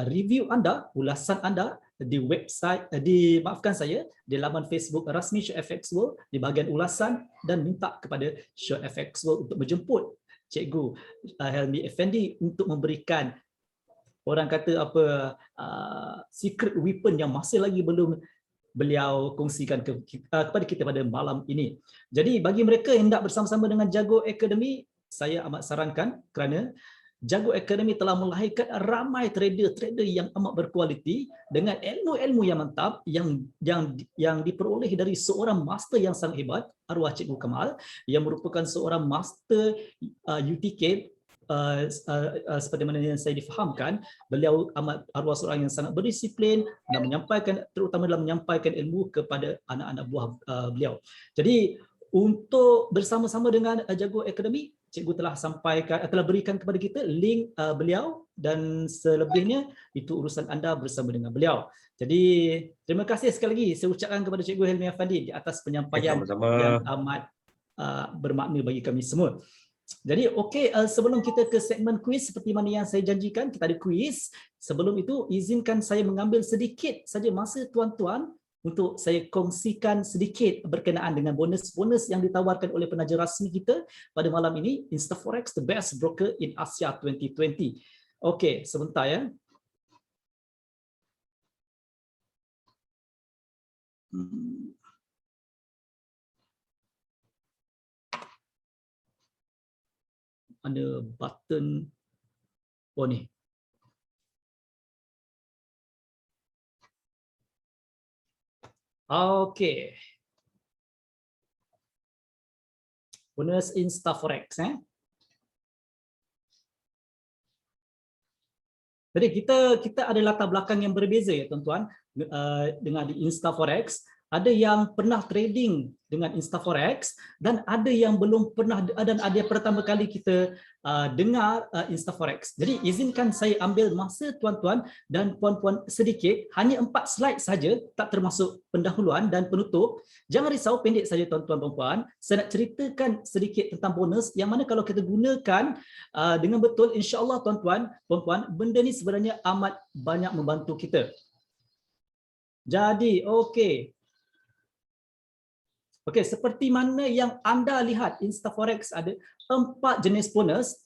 [SPEAKER 1] review anda, ulasan anda di website, di laman Facebook rasmi Show FX World di bahagian ulasan dan minta kepada Show FX World untuk menjemput Cikgu Helmi Effendi untuk memberikan orang kata apa secret weapon yang masih lagi belum beliau kongsikan kepada kita pada malam ini. Jadi bagi mereka yang nak bersama-sama dengan Jago Academy, saya amat sarankan kerana Jago Academy telah melahirkan ramai trader-trader yang amat berkualiti dengan ilmu-ilmu yang mantap yang diperoleh dari seorang master yang sangat hebat, arwah Cikgu Kamal, yang merupakan seorang master UTK. Seperti mana yang saya difahamkan, beliau amat arwah seorang yang sangat berdisiplin dan menyampaikan, terutama dalam menyampaikan ilmu kepada anak-anak buah beliau. Jadi untuk bersama-sama dengan Jago Academy, cikgu telah berikan kepada kita link beliau dan selebihnya itu urusan anda bersama dengan beliau. Jadi terima kasih sekali lagi saya ucapkan kepada Cikgu Helmi Effendi di atas penyampaian yang amat bermakna bagi kami semua. Jadi okey, sebelum kita ke segmen kuis seperti mana yang saya janjikan, kita ada kuis. Sebelum itu izinkan saya mengambil sedikit saja masa tuan-tuan untuk saya kongsikan sedikit berkenaan dengan bonus-bonus yang ditawarkan oleh penaja rasmi kita pada malam ini, InstaForex, the best broker in Asia 2020. Okey, sebentar ya. Ada button, oh ni. Okey. Bonus InstaForex. Jadi kita ada latar belakang yang berbeza ya tuan-tuan dengan di InstaForex. Ada yang pernah trading dengan InstaForex dan ada yang belum pernah, dan ada pertama kali kita dengar InstaForex. Jadi izinkan saya ambil masa tuan-tuan dan puan-puan sedikit, hanya 4 slide saja, tak termasuk pendahuluan dan penutup. Jangan risau, pendek saja tuan-tuan dan puan. Saya nak ceritakan sedikit tentang bonus yang mana kalau kita gunakan dengan betul, insya-Allah tuan-tuan, puan-puan, benda ni sebenarnya amat banyak membantu kita. Jadi okey. Okey, seperti mana yang anda lihat, InstaForex ada 4 jenis bonus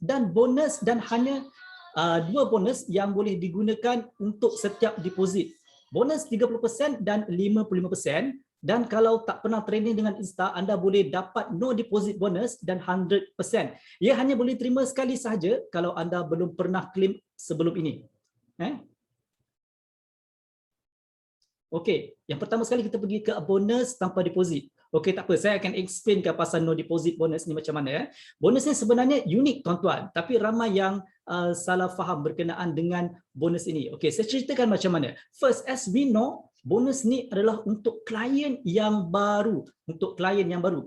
[SPEAKER 1] dan hanya 2 bonus yang boleh digunakan untuk setiap deposit. Bonus 30% dan 55%, dan kalau tak pernah trading dengan Insta, anda boleh dapat no deposit bonus dan 100%. Ia hanya boleh terima sekali sahaja kalau anda belum pernah claim sebelum ini. Okey, yang pertama sekali kita pergi ke bonus tanpa deposit. Okey, tak apa, saya akan explainkan pasal no deposit bonus ni macam mana ya. Bonus ni sebenarnya unik tuan-tuan, tapi ramai yang salah faham berkenaan dengan bonus ini. Okey, saya ceritakan macam mana. First, as we know, bonus ni adalah untuk klien yang baru,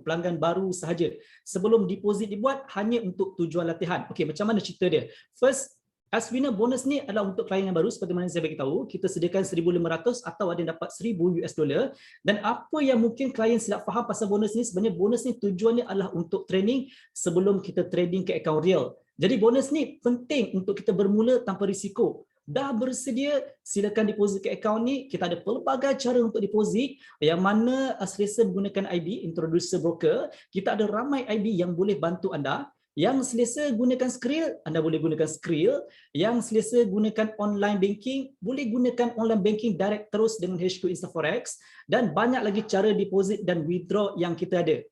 [SPEAKER 1] pelanggan baru sahaja. Sebelum deposit dibuat hanya untuk tujuan latihan. Okey, macam mana cerita dia? First, As winner bonus ni adalah untuk klien yang baru, seperti mana saya beritahu, kita sediakan 1,500 atau ada yang dapat 1,000 US dollar. Dan apa yang mungkin klien silap faham pasal bonus ni, sebenarnya bonus ni tujuannya adalah untuk training sebelum kita trading ke akaun real. Jadi bonus ni penting untuk kita bermula tanpa risiko. Dah bersedia, silakan deposit ke akaun ni. Kita ada pelbagai cara untuk deposit, yang mana selesa menggunakan IB, introducer broker. Kita ada ramai IB yang boleh bantu anda. Yang selesa gunakan Skrill, anda boleh gunakan Skrill. Yang selesa gunakan online banking, boleh gunakan online banking direct terus dengan HQ InstaForex. Dan banyak lagi cara deposit dan withdraw yang kita ada.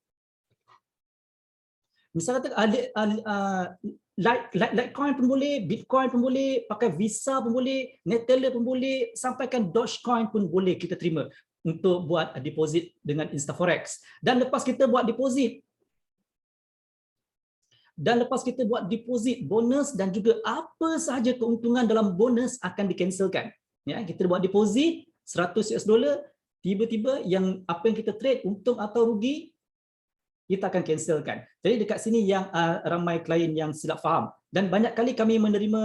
[SPEAKER 1] Misalnya Litecoin pun boleh, Bitcoin pun boleh, pakai Visa pun boleh, Neteller pun boleh, sampaikan Dogecoin pun boleh kita terima untuk buat deposit dengan InstaForex. Dan lepas kita buat deposit, bonus dan juga apa sahaja keuntungan dalam bonus akan dicancelkan. Ya, kita buat deposit 100 US dollar, tiba-tiba yang apa yang kita trade, untung atau rugi, kita akan cancelkan. Jadi dekat sini yang ramai klien yang silap faham. Dan banyak kali kami menerima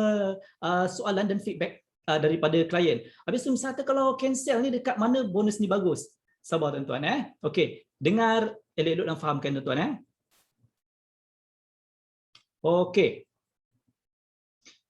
[SPEAKER 1] soalan dan feedback daripada klien. Habis tu misalnya kalau cancel ni dekat mana bonus ni bagus? Sabar tuan-tuan. Okey, dengar elok-elok dan fahamkan tuan-tuan. Okey.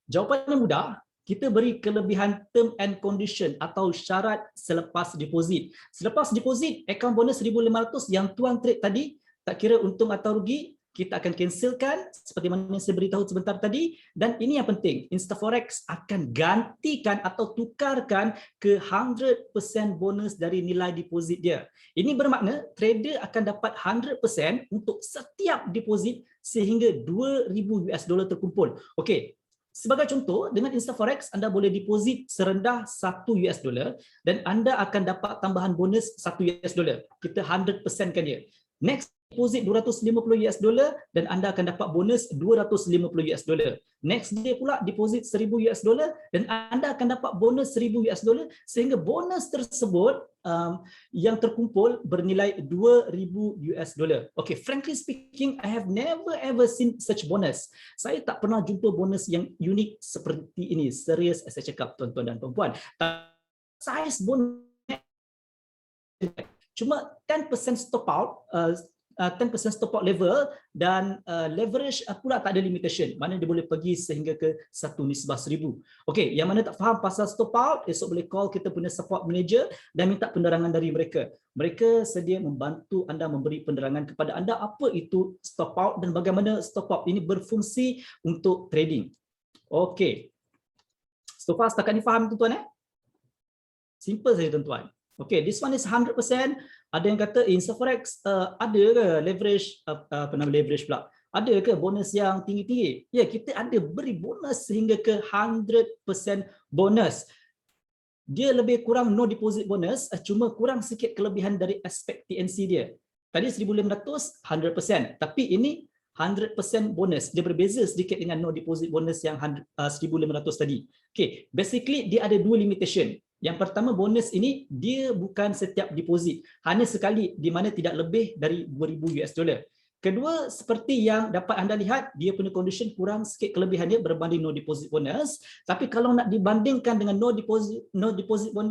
[SPEAKER 1] Jawapannya mudah. Kita beri kelebihan term and condition atau syarat selepas deposit. Selepas deposit, akaun bonus 1,500 yang tuan trade tadi, tak kira untung atau rugi, kita akan cancelkan seperti mana yang saya beritahu sebentar tadi. Dan ini yang penting, InstaForex akan gantikan atau tukarkan ke 100% bonus dari nilai deposit dia. Ini bermakna trader akan dapat 100% untuk setiap deposit sehingga 2,000 US dollar terkumpul. Okey, sebagai contoh, dengan InstaForex anda boleh deposit serendah 1 US dollar dan anda akan dapat tambahan bonus 1 US dollar. Kita 100% kan dia. Next, deposit 250 US dollar dan anda akan dapat bonus 250 US dollar. Next day pula deposit 1,000 US dollar dan anda akan dapat bonus 1,000 US dollar sehingga bonus tersebut yang terkumpul bernilai 2,000 US dollar. Okay, frankly speaking, I have never ever seen such bonus. Saya tak pernah jumpa bonus yang unik seperti ini. Serius saya cakap tuan-tuan dan puan-puan. Size bonus cuma 10% stop out, 10% stop out level dan leverage pula tak ada limitation. Mana dia boleh pergi sehingga ke 1 nisbah 1,000. Okey, yang mana tak faham pasal stop out, esok boleh call kita punya support manager dan minta penerangan dari mereka. Mereka sedia membantu anda, memberi penerangan kepada anda apa itu stop out dan bagaimana stop out ini berfungsi untuk trading. Okey. So far setakat ni faham tuan-tuan Simple saja tuan-tuan. Okay, this one is 100%. Ada yang kata InstaForex ada ke leverage, leverage pula? Ada ke bonus yang tinggi-tinggi? Ya, kita ada beri bonus sehingga ke 100% bonus. Dia lebih kurang no deposit bonus, cuma kurang sikit kelebihan dari aspek TNC dia. Tadi 1,500, 100%. Tapi ini 100% bonus. Dia berbeza sedikit dengan no deposit bonus yang 1,500 tadi. Okay, basically dia ada dua limitation. Yang pertama, bonus ini dia bukan setiap deposit, hanya sekali di mana tidak lebih dari 2,000 US dollar. Kedua, seperti yang dapat anda lihat, dia punya condition kurang sikit kelebihannya berbanding no deposit bonus. Tapi kalau nak dibandingkan dengan no deposit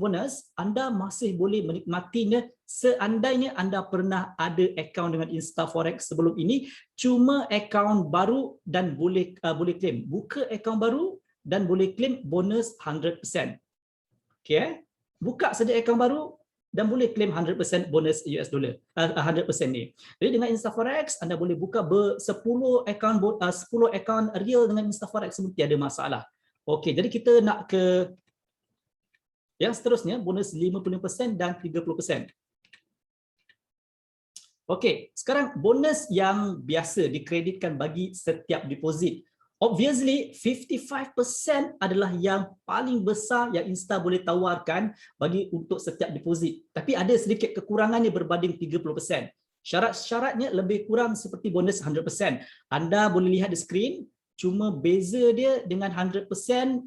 [SPEAKER 1] bonus, anda masih boleh menikmatinya seandainya anda pernah ada akaun dengan InstaForex sebelum ini, cuma akaun baru dan boleh claim. Buka akaun baru dan boleh claim bonus 100%. Okay, buka saja akaun baru dan boleh claim 100% bonus US dollar, 100% ni. Jadi dengan InstaForex anda boleh buka 10 akaun real dengan InstaForex semua tiada masalah. Okey, jadi kita nak ke yang seterusnya, bonus 50% dan 30%. Okey, sekarang bonus yang biasa dikreditkan bagi setiap deposit. Obviously, 55% adalah yang paling besar yang Insta boleh tawarkan bagi untuk setiap deposit. Tapi ada sedikit kekurangannya berbanding 30%. Syarat-syaratnya lebih kurang seperti bonus 100%. Anda boleh lihat di skrin, cuma beza dia dengan 100%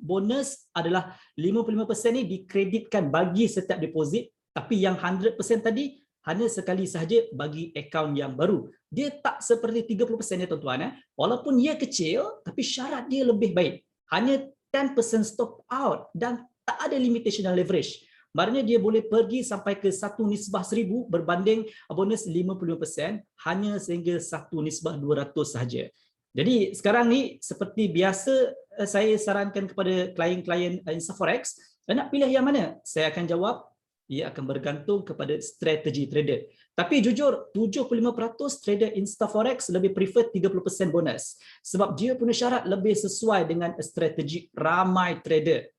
[SPEAKER 1] bonus adalah 55% ni dikreditkan bagi setiap deposit, tapi yang 100% tadi hanya sekali sahaja bagi akaun yang baru. Dia tak seperti 30% ya tuan-tuan. Walaupun ia kecil, tapi syarat dia lebih baik. Hanya 10% stop out dan tak ada limitation dan leverage. Maknanya dia boleh pergi sampai ke 1/1000 berbanding bonus 50% hanya sehingga 1/200 sahaja. Jadi sekarang ni seperti biasa saya sarankan kepada klien-klien InstaForex, nak pilih yang mana? Saya akan jawab, ia akan bergantung kepada strategi trader. Tapi jujur, 75% trader InstaForex lebih prefer 30% bonus. Sebab dia punya syarat lebih sesuai dengan strategi ramai trader.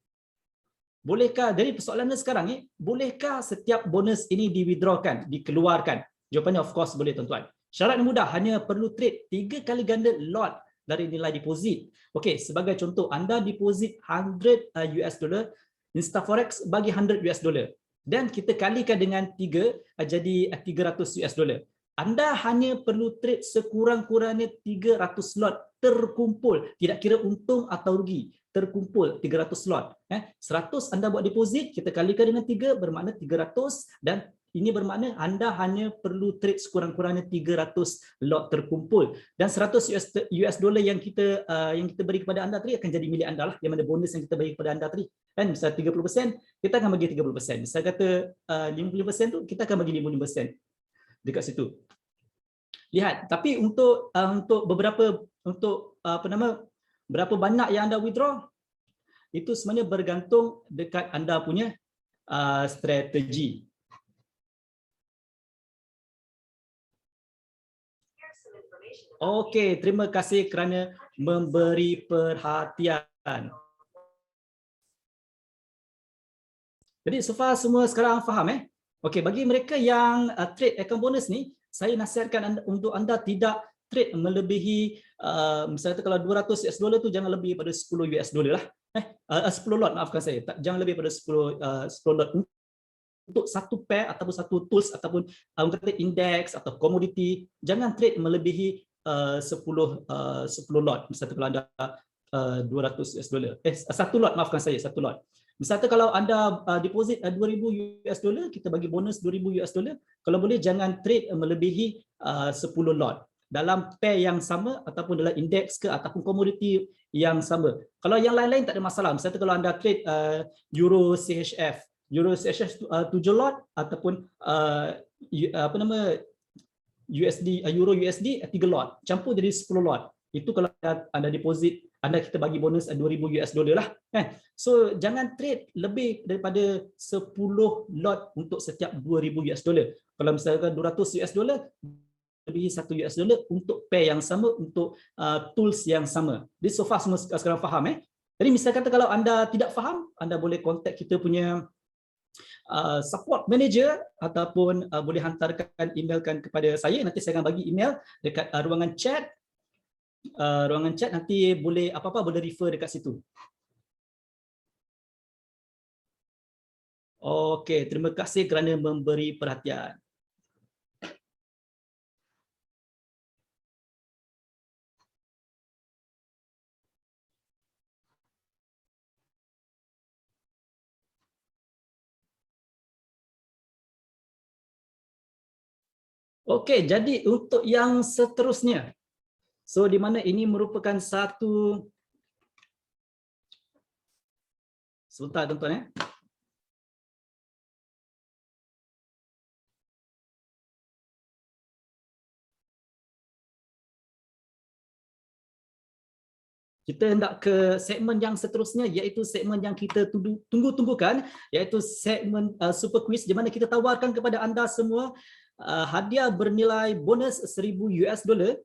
[SPEAKER 1] Bolehkah, jadi persoalannya sekarang ni, bolehkah setiap bonus ini di-withdrawkan, dikeluarkan? Jawapannya of course boleh tuan-tuan. Syarat mudah, hanya perlu trade 3 kali ganda lot dari nilai deposit. Okey, sebagai contoh, anda deposit $100, InstaForex bagi $100. Dan kita kalikan dengan 3, jadi $300. Anda hanya perlu trade sekurang-kurangnya 300 lot terkumpul, tidak kira untung atau rugi, terkumpul 300 lot. 100 anda buat deposit, kita kalikan dengan 3 bermakna 300, dan ini bermakna anda hanya perlu trade sekurang-kurangnya 300 lot terkumpul, dan 100 US dollar yang kita beri kepada anda tadi akan jadi milik anda lah, yang mana bonus yang kita bagi kepada anda tadi. Kan misal 30%, kita akan bagi 30%. Misal kata 50% tu, kita akan bagi 55% dekat situ. Lihat, tapi untuk berapa banyak yang anda withdraw, itu sebenarnya bergantung dekat anda punya strategi. Okey, terima kasih kerana memberi perhatian. Jadi so far semua sekarang faham Okey, bagi mereka yang trade account bonus ni, saya nasihatkan anda, untuk anda tidak trade melebihi misalnya kalau $200 tu jangan lebih pada $10 lah. 10 lot, maafkan saya. Jangan lebih pada 10 lot untuk satu pair ataupun satu tools ataupun kata index atau komoditi, jangan trade melebihi 10 lot. Misalnya kalau anda $200, satu lot, maafkan saya, satu lot. Misalnya kalau anda deposit $2,000, kita bagi bonus $2,000, kalau boleh jangan trade melebihi 10 lot dalam pair yang sama ataupun dalam indeks ke ataupun komoditi yang sama. Kalau yang lain-lain tak ada masalah. Misalnya kalau anda trade Euro CHF 7 lot ataupun Euro USD 3 lot, campur jadi 10 lot. Itu kalau anda deposit, kita bagi bonus $2,000 lah. So jangan trade lebih daripada 10 lot untuk setiap $2,000. Kalau misalkan $200, lebih $1 untuk pair yang sama, untuk tools yang sama. Jadi so far semua sekarang faham Jadi misalkan kalau anda tidak faham, anda boleh contact kita punya support manager ataupun boleh hantarkan emailkan kepada saya. Nanti saya akan bagi email dekat ruangan chat. Ruangan chat nanti boleh apa-apa boleh refer dekat situ. Okey, terima kasih kerana memberi perhatian. Okey, jadi untuk yang seterusnya. So di mana ini merupakan satu, sebentar tuan-tuan Kita hendak ke segmen yang seterusnya, iaitu segmen yang kita tunggu-tunggukan, iaitu segmen Super Quiz, di mana kita tawarkan kepada anda semua hadiah bernilai bonus $1,000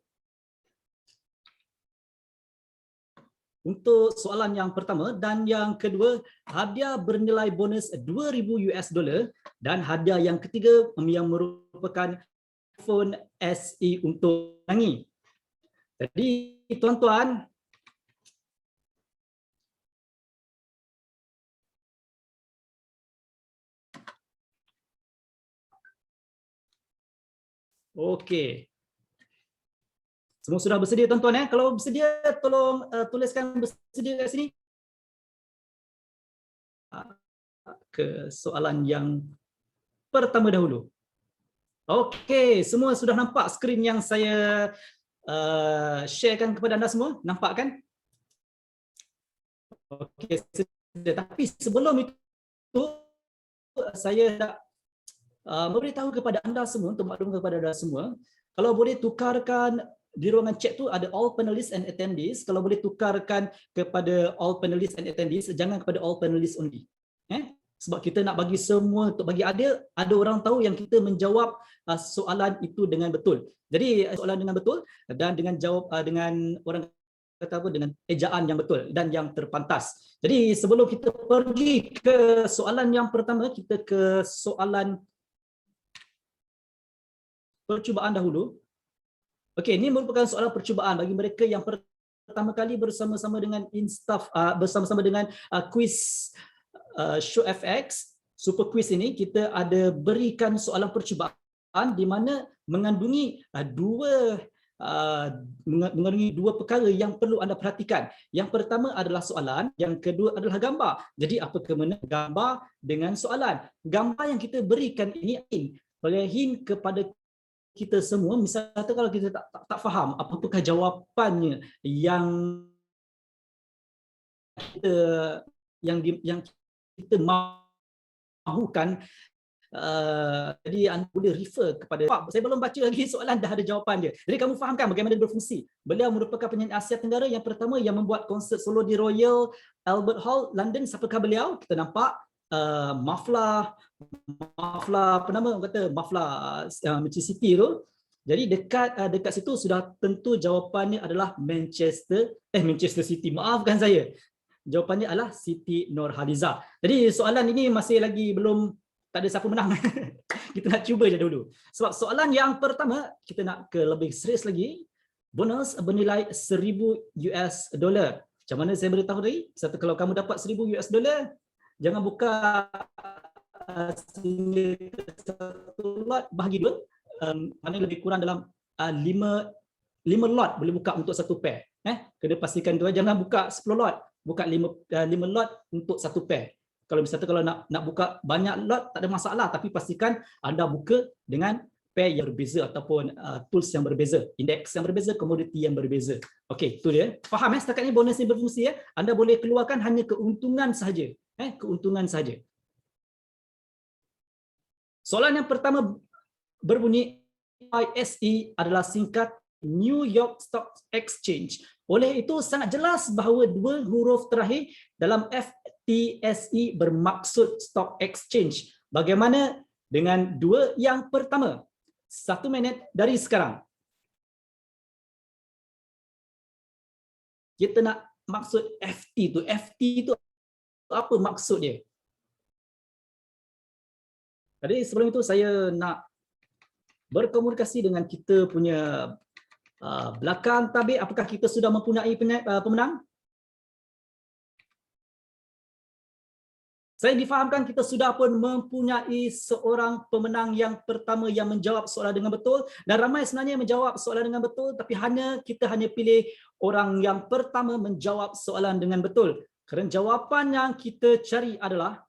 [SPEAKER 1] untuk soalan yang pertama, dan yang kedua hadiah bernilai bonus $2,000, dan hadiah yang ketiga yang merupakan iPhone SE untuk Nangi. Jadi tuan-tuan, okey. Semua sudah bersedia tuan-tuan Kalau bersedia tolong tuliskan bersedia kat sini. Ke soalan yang pertama dahulu. Okey, semua sudah nampak skrin yang saya sharekan kepada anda semua? Nampak kan? Okey, tapi sebelum itu saya nak memberitahu kepada anda semua, untuk maklum kepada anda semua, kalau boleh tukarkan di ruangan chat tu ada all panelists and attendees, kalau boleh tukarkan kepada all panelists and attendees, jangan kepada all panelists only. Sebab kita nak bagi semua, untuk bagi ada orang tahu yang kita menjawab soalan itu dengan betul. Jadi soalan dengan betul dan dengan jawab dengan orang kata apa, dengan ejaan yang betul dan yang terpantas. Jadi sebelum kita pergi ke soalan yang pertama, kita ke soalan percubaan dahulu. Okey, ini merupakan soalan percubaan bagi mereka yang pertama kali bersama-sama dengan Instaff, bersama-sama dengan kuis Show FX. Super quiz ini kita ada berikan soalan percubaan di mana mengandungi dua perkara yang perlu anda perhatikan. Yang pertama adalah soalan, yang kedua adalah gambar. Jadi apa kena gambar dengan soalan? Gambar yang kita berikan ini bagi hint kepada kita semua. Misalnya kalau kita tak faham apakah jawapannya yang kita mahukan, jadi anda boleh refer kepada, saya belum baca lagi soalan dah ada jawapan dia. Jadi kamu fahamkan bagaimana dia berfungsi. Beliau merupakan penyanyi Asia Tenggara yang pertama yang membuat konsert solo di Royal Albert Hall, London. Siapakah beliau? Kita nampak Mafla apa nama orang kata, Mafla Manchester City tu. Jadi dekat situ sudah tentu jawapannya adalah Manchester City. Maafkan saya. Jawapannya adalah Siti Nurhaliza. Jadi soalan ini masih lagi belum, tak ada siapa menang. Kita nak cuba je dulu. Sebab soalan yang pertama, kita nak ke lebih serius lagi. Bonus bernilai $1,000. Macam mana saya beritahu tadi? Satu, kalau kamu dapat $1,000, jangan buka satu lot bahagi dua. Mana lebih kurang dalam 5 lot boleh buka untuk satu pair. Kena pastikan tu, jangan buka 10 lot. Buka 5 lot untuk satu pair. Kalau misalnya kalau nak buka banyak lot tak ada masalah, tapi pastikan anda buka dengan pair yang berbeza ataupun tools yang berbeza, indeks yang berbeza, komoditi yang berbeza. Okey, itu dia. Faham setakat ini bonus ini berfungsi ya. Anda boleh keluarkan hanya keuntungan sahaja. Keuntungan sahaja. Soalan yang pertama berbunyi, NYSE adalah singkat New York Stock Exchange. Oleh itu sangat jelas bahawa dua huruf terakhir dalam FTSE bermaksud Stock Exchange. Bagaimana dengan dua yang pertama? 1 minit dari sekarang. Kita nak maksud FT tu. FT tu apa maksud dia? Jadi sebelum itu saya nak berkomunikasi dengan kita punya belakang tabir. Apakah kita sudah mempunyai pemenang? Saya difahamkan kita sudah pun mempunyai seorang pemenang yang pertama yang menjawab soalan dengan betul, dan ramai sebenarnya menjawab soalan dengan betul, tapi kita hanya pilih orang yang pertama menjawab soalan dengan betul. Kerana jawapan yang kita cari adalah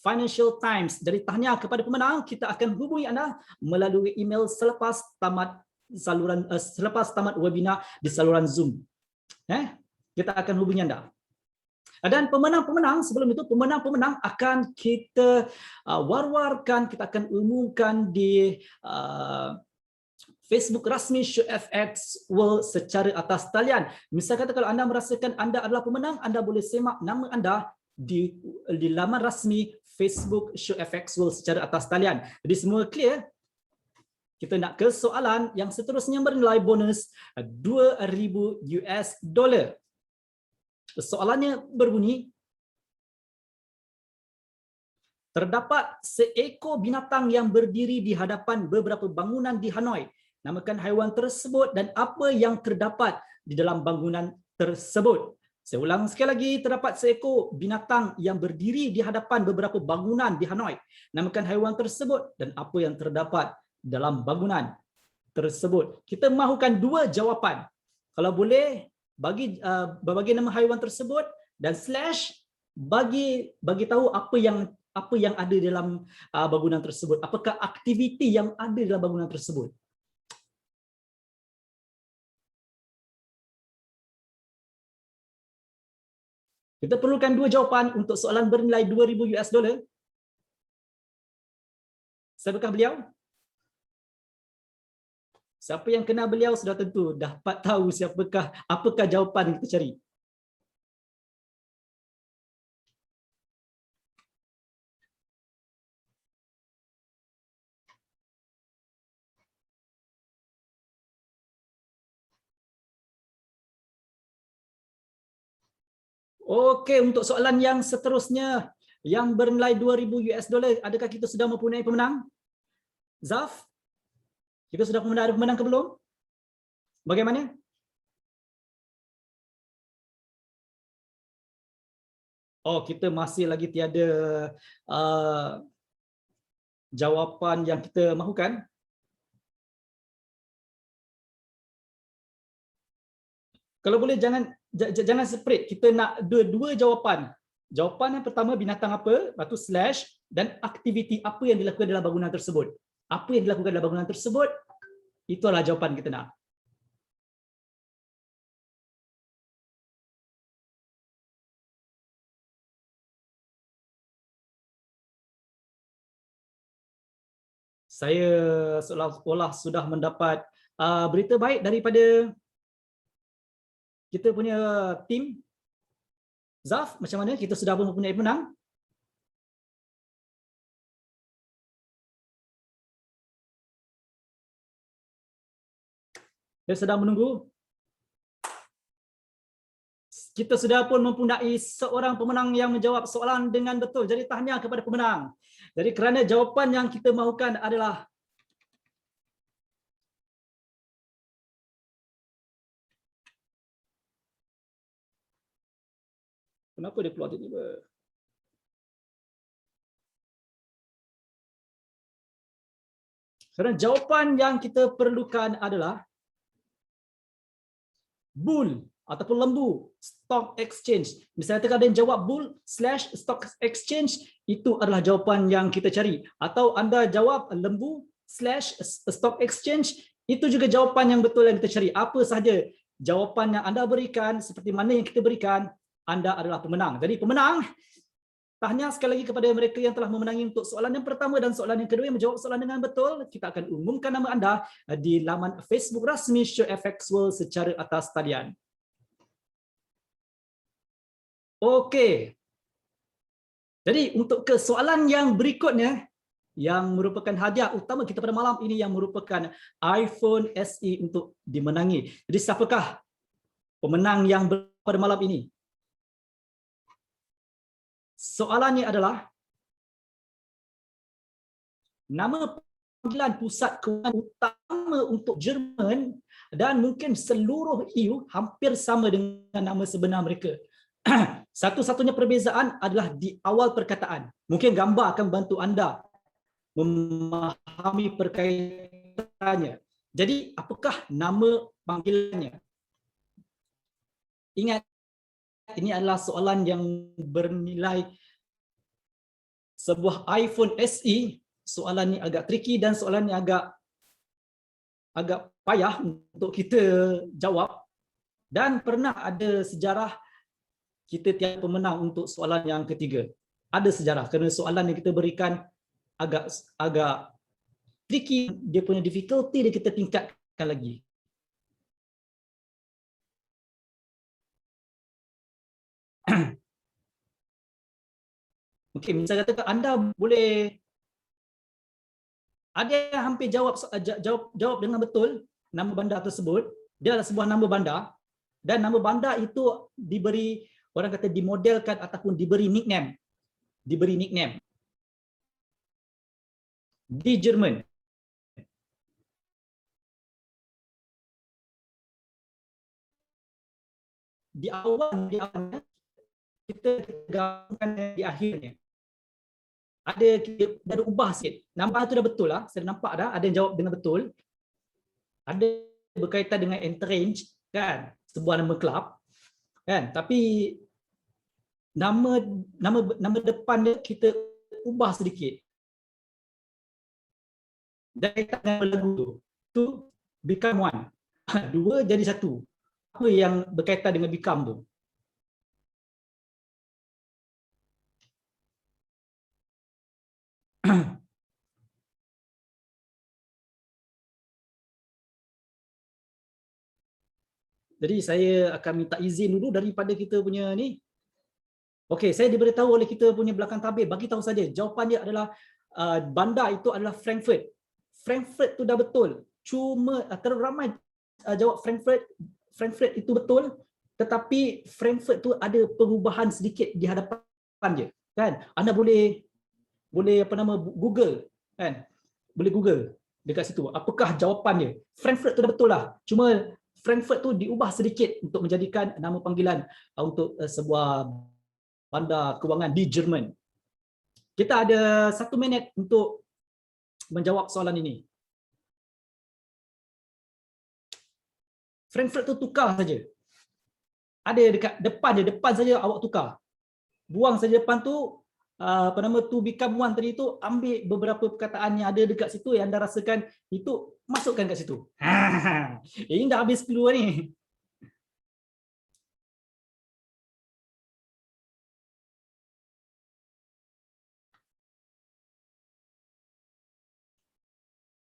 [SPEAKER 1] Financial Times. Jadi tahniah kepada pemenang. Kita akan hubungi anda melalui email selepas tamat webinar di saluran Zoom. Kita akan hubungi anda. Dan pemenang-pemenang, sebelum itu pemenang-pemenang akan kita war-warkan, kita akan umumkan di Facebook rasmi Show FX World secara atas talian. Misal kata kalau anda merasakan anda adalah pemenang, anda boleh semak nama anda di laman rasmi Facebook Show FX World secara atas talian. Jadi semua clear? Kita nak ke soalan yang seterusnya bernilai bonus $2,000. Soalannya berbunyi, terdapat seekor binatang yang berdiri di hadapan beberapa bangunan di Hanoi. Namakan haiwan tersebut dan apa yang terdapat di dalam bangunan tersebut. Saya ulang sekali lagi, terdapat seekor binatang yang berdiri di hadapan beberapa bangunan di Hanoi. Namakan haiwan tersebut dan apa yang terdapat dalam bangunan tersebut. Kita mahukan dua jawapan. Kalau boleh bagi nama haiwan tersebut dan slash bagi tahu apa apa yang ada dalam bangunan tersebut? Apakah aktiviti yang ada dalam bangunan tersebut? Kita perlukan 2 jawapan untuk soalan bernilai 2,000 US dollar. Siapakah beliau? Siapa yang kenal beliau sudah tentu dapat tahu apakah jawapan yang kita cari. Okey, untuk soalan yang seterusnya yang bernilai 2,000 US dollar, adakah kita sudah mempunyai pemenang? Zaf? Kita sudah ada pemenang ke belum? Bagaimana? Oh, kita masih lagi tiada jawapan yang kita mahukan. Kalau boleh jangan separate. Kita nak dua jawapan. Jawapan yang pertama binatang apa, lepas tu slash dan aktiviti apa yang dilakukan dalam bangunan tersebut. Apa yang dilakukan dalam bangunan tersebut, itu adalah jawapan kita nak. Saya seolah-olah sudah mendapat berita baik daripada kita punya tim. Zaf, macam mana? Kita sudah mempunyai pemenang? Saya sedang menunggu. Kita sudah pun mempunyai seorang pemenang yang menjawab soalan dengan betul. Jadi tahniah kepada pemenang. Jadi kerana jawapan yang kita mahukan adalah kenapa dia keluar tiba-tiba? Kerana jawapan yang kita perlukan adalah bull ataupun lembu, stock exchange. Misalnya ada yang jawab bull / stock exchange, itu adalah jawapan yang kita cari. Atau anda jawab lembu / stock exchange, itu juga jawapan yang betul yang kita cari. Apa sahaja jawapan yang anda berikan, seperti mana yang kita berikan, anda adalah pemenang. Jadi pemenang, tahniah sekali lagi kepada mereka yang telah memenangi untuk soalan yang pertama dan soalan yang kedua yang menjawab soalan dengan betul. Kita akan umumkan nama anda di laman Facebook rasmi Show FX World secara atas talian. Okey. Jadi untuk ke soalan yang berikutnya, yang merupakan hadiah utama kita pada malam ini, yang merupakan iPhone SE untuk dimenangi. Jadi siapakah pemenang yang pada malam ini? Soalannya adalah nama panggilan pusat kewangan utama untuk Jerman dan mungkin seluruh EU hampir sama dengan nama sebenar mereka. Satu-satunya perbezaan adalah di awal perkataan. Mungkin gambar akan bantu anda memahami perkaitannya. Jadi apakah nama panggilannya? Ingat, ini adalah soalan yang bernilai sebuah iPhone SE. Soalan ini agak tricky dan soalan ini agak payah untuk kita jawab. Dan pernah ada sejarah kita tiada pemenang untuk soalan yang ketiga. Ada sejarah kerana soalan yang kita berikan agak tricky, dia punya difficulty dia kita tingkatkan lagi. Okey, misalnya kata anda boleh ada yang hampir jawab dengan betul nama bandar tersebut. Dia adalah sebuah nama bandar dan nama bandar itu diberi, orang kata dimodelkan ataupun diberi nickname. Diberi nickname di Jerman. Di awalnya kita gabungkan di akhirnya. Ada ubah sikit. Nampak tu dah betul lah. Saya nampak dah ada yang jawab dengan betul. Ada berkaitan dengan Entrange kan, sebuah nama kelab kan, tapi nama depan dia kita ubah sedikit. Dari tangan lagu tu become one. Dua jadi satu. Apa yang berkaitan dengan become tu? Jadi saya akan minta izin dulu daripada kita punya ni. Okey, saya diberitahu oleh kita punya belakang tabir, bagi tahu saja jawapan dia adalah bandar itu adalah Frankfurt. Frankfurt tu dah betul. Cuma terlalu ramai jawab Frankfurt itu betul, tetapi Frankfurt tu ada perubahan sedikit di hadapan dia, kan? Anda boleh apa nama Google, kan? Boleh Google dekat situ. Apakah jawapan dia? Frankfurt tu dah betul lah. Cuma Frankfurt tu diubah sedikit untuk menjadikan nama panggilan untuk sebuah bandar kewangan di Jerman. Kita ada 1 minit untuk menjawab soalan ini. Frankfurt tu tukar saja. Ada dekat depan saja awak tukar. Buang saja depan tu, apa nama tu become one tadi tu, ambil beberapa perkataan yang ada dekat situ yang anda rasakan itu, masukkan kat situ. Ini dah habis keluar ni.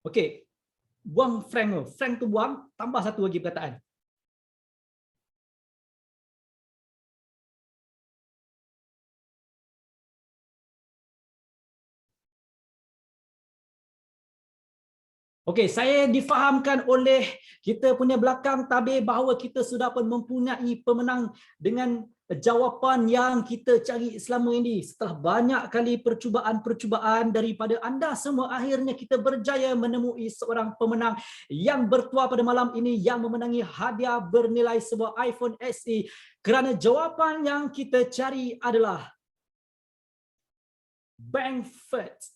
[SPEAKER 1] Okey. Buang Frank tu. Frank tu buang, tambah satu lagi perkataan. Okey, saya difahamkan oleh kita punya belakang tabir bahawa kita sudah pun mempunyai pemenang dengan jawapan yang kita cari selama ini. Setelah banyak kali percubaan-percubaan daripada anda semua, akhirnya kita berjaya menemui seorang pemenang yang bertuah pada malam ini, yang memenangi hadiah bernilai sebuah iPhone SE, kerana jawapan yang kita cari adalah Frankfurt.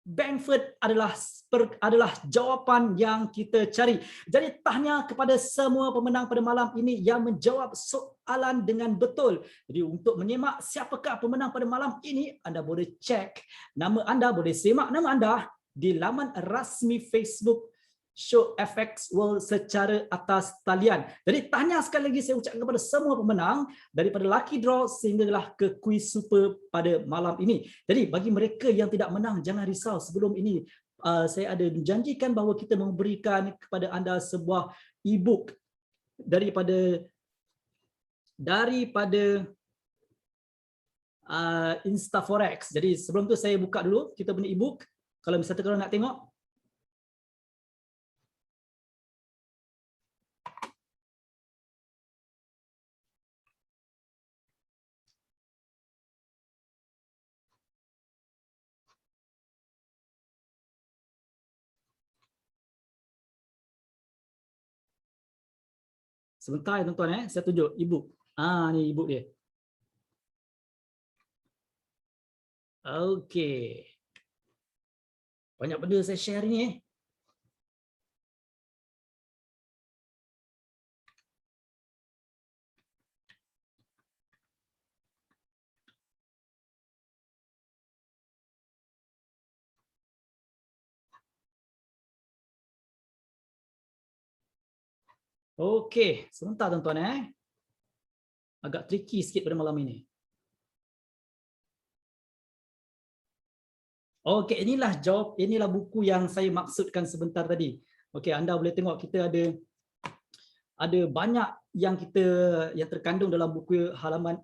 [SPEAKER 1] Frankfurt adalah jawapan yang kita cari. Jadi tahniah kepada semua pemenang pada malam ini yang menjawab soalan dengan betul. Jadi untuk menyemak siapakah pemenang pada malam ini, anda boleh cek nama anda, boleh semak nama anda di laman rasmi Facebook Show FX World secara atas talian. Jadi tahniah sekali lagi saya ucapkan kepada semua pemenang daripada lucky draw sehinggalah ke kuis super pada malam ini. Jadi bagi mereka yang tidak menang, jangan risau. Sebelum ini saya ada menjanjikan bahawa kita memberikan kepada anda sebuah e-book daripada Instaforex. Jadi sebelum tu saya buka dulu kita punya e-book. Kalau misalnya kalau nak tengok, sebentar ya tuan-tuan, saya tunjuk e-book. Ni e-book dia. Okey. Banyak benda saya share ni . Okey, sebentar tuan-tuan . Agak tricky sikit pada malam ini. Okey, inilah buku yang saya maksudkan sebentar tadi. Okey, anda boleh tengok kita ada banyak yang terkandung dalam buku halaman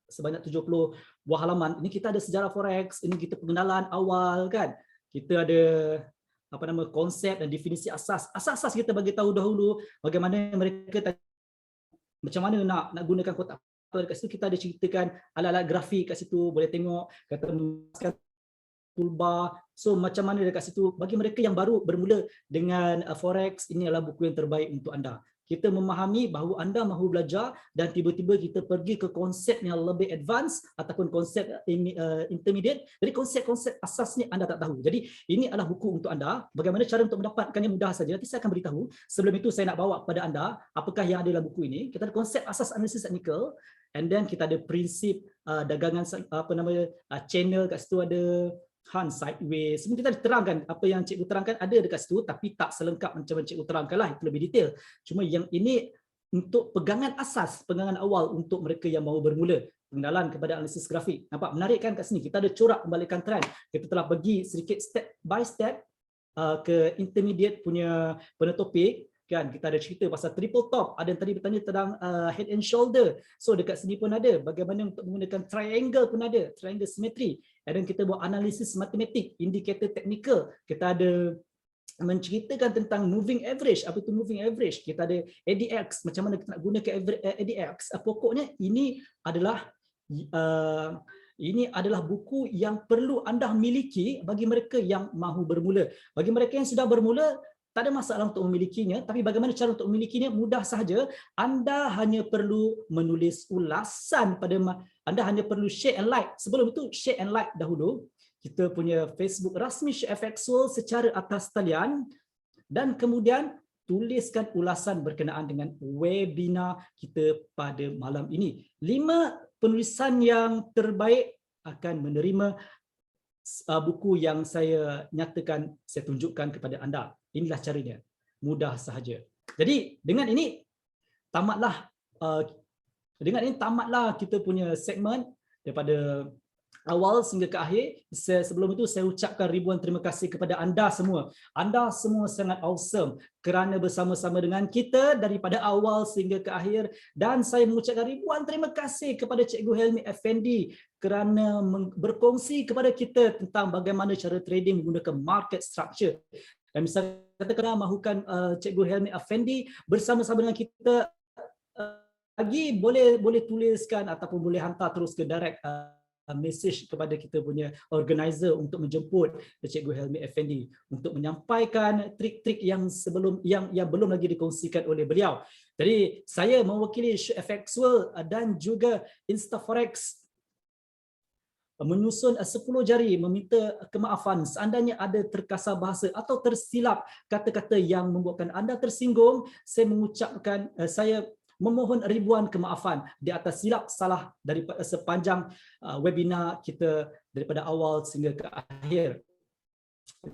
[SPEAKER 1] sebanyak 70 buah halaman. Ini kita ada sejarah forex, ini kita pengenalan awal, kan. Kita ada konsep dan definisi asas kita bagi tahu dahulu bagaimana mereka macam mana nak gunakan kotak kat situ. Kita ada ceritakan alat-alat grafik kat situ, boleh tengok kata toolbar. So macam mana dekat situ bagi mereka yang baru bermula dengan forex, ini adalah buku yang terbaik untuk anda. kita memahami bahawa anda mahu belajar dan tiba-tiba kita pergi ke konsep yang lebih advance ataupun konsep intermediate. Jadi konsep-konsep asas ni anda tak tahu. Jadi ini adalah buku untuk anda. Bagaimana cara untuk mendapatkannya mudah saja. Nanti saya akan beritahu. Sebelum itu saya nak bawa kepada anda apakah yang ada dalam buku ini. Kita ada konsep asas analisis teknikal, and then kita ada prinsip dagangan channel, kat situ ada Han sideways. Semua kita terangkan apa yang cikgu terangkan ada dekat situ, tapi tak selengkap macam cikgu terangkanlah, itu lebih detail. Cuma yang ini untuk pegangan asas, pegangan awal untuk mereka yang mahu bermula pengenalan kepada analisis grafik. Nampak menarik kan kat sini? Kita ada corak pembalikan trend. Kita telah pergi sedikit step by step ke intermediate punya topik. Kan kita ada cerita pasal triple top, ada yang tadi bertanya tentang head and shoulder, so dekat sini pun ada bagaimana untuk menggunakan triangle pun ada, triangle symmetry, dan kita buat analisis matematik, indikator teknikal, kita ada menceritakan tentang moving average. Apa itu moving average? Kita ada ADX, macam mana kita nak gunakan ADX. Pokoknya ini adalah buku yang perlu anda miliki bagi mereka yang mahu bermula. Bagi mereka yang sudah bermula, tak ada masalah untuk memilikinya, tapi bagaimana cara untuk memilikinya? Mudah sahaja. Anda hanya perlu menulis ulasan anda hanya perlu share and like. Sebelum itu share and like dahulu kita punya Facebook rasmi Syekh FX World secara atas talian, dan kemudian tuliskan ulasan berkenaan dengan webinar kita pada malam ini. 5 penulisan yang terbaik akan menerima buku yang saya nyatakan, saya tunjukkan kepada anda. Inilah caranya, mudah sahaja. Jadi dengan ini tamatlah kita punya segmen daripada awal sehingga ke akhir. Sebelum itu saya ucapkan ribuan terima kasih kepada anda semua. Anda semua sangat awesome kerana bersama-sama dengan kita daripada awal sehingga ke akhir, dan saya mengucapkan ribuan terima kasih kepada Cikgu Helmi Effendi kerana berkongsi kepada kita tentang bagaimana cara trading menggunakan market structure. Dan misalnya katakanlah mahukan Cikgu Helmi Effendi bersama-sama dengan kita lagi, boleh tuliskan ataupun boleh hantar terus ke direct message kepada kita punya organizer untuk menjemput Cikgu Helmi Effendi untuk menyampaikan trik-trik yang belum lagi dikongsikan oleh beliau. Jadi saya mewakili Syekh FX World dan juga Instaforex menyusun 10 jari meminta kemaafan seandainya ada terkasar bahasa atau tersilap kata-kata yang membuatkan anda tersinggung. Saya memohon ribuan kemaafan di atas silap salah daripada sepanjang webinar kita daripada awal sehingga ke akhir.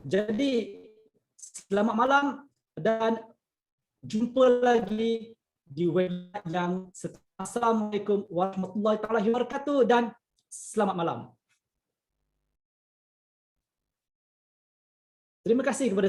[SPEAKER 1] Jadi selamat malam dan jumpa lagi di webinar yang seterusnya. Assalamualaikum warahmatullahi wabarakatuh dan selamat malam. Terima kasih kepada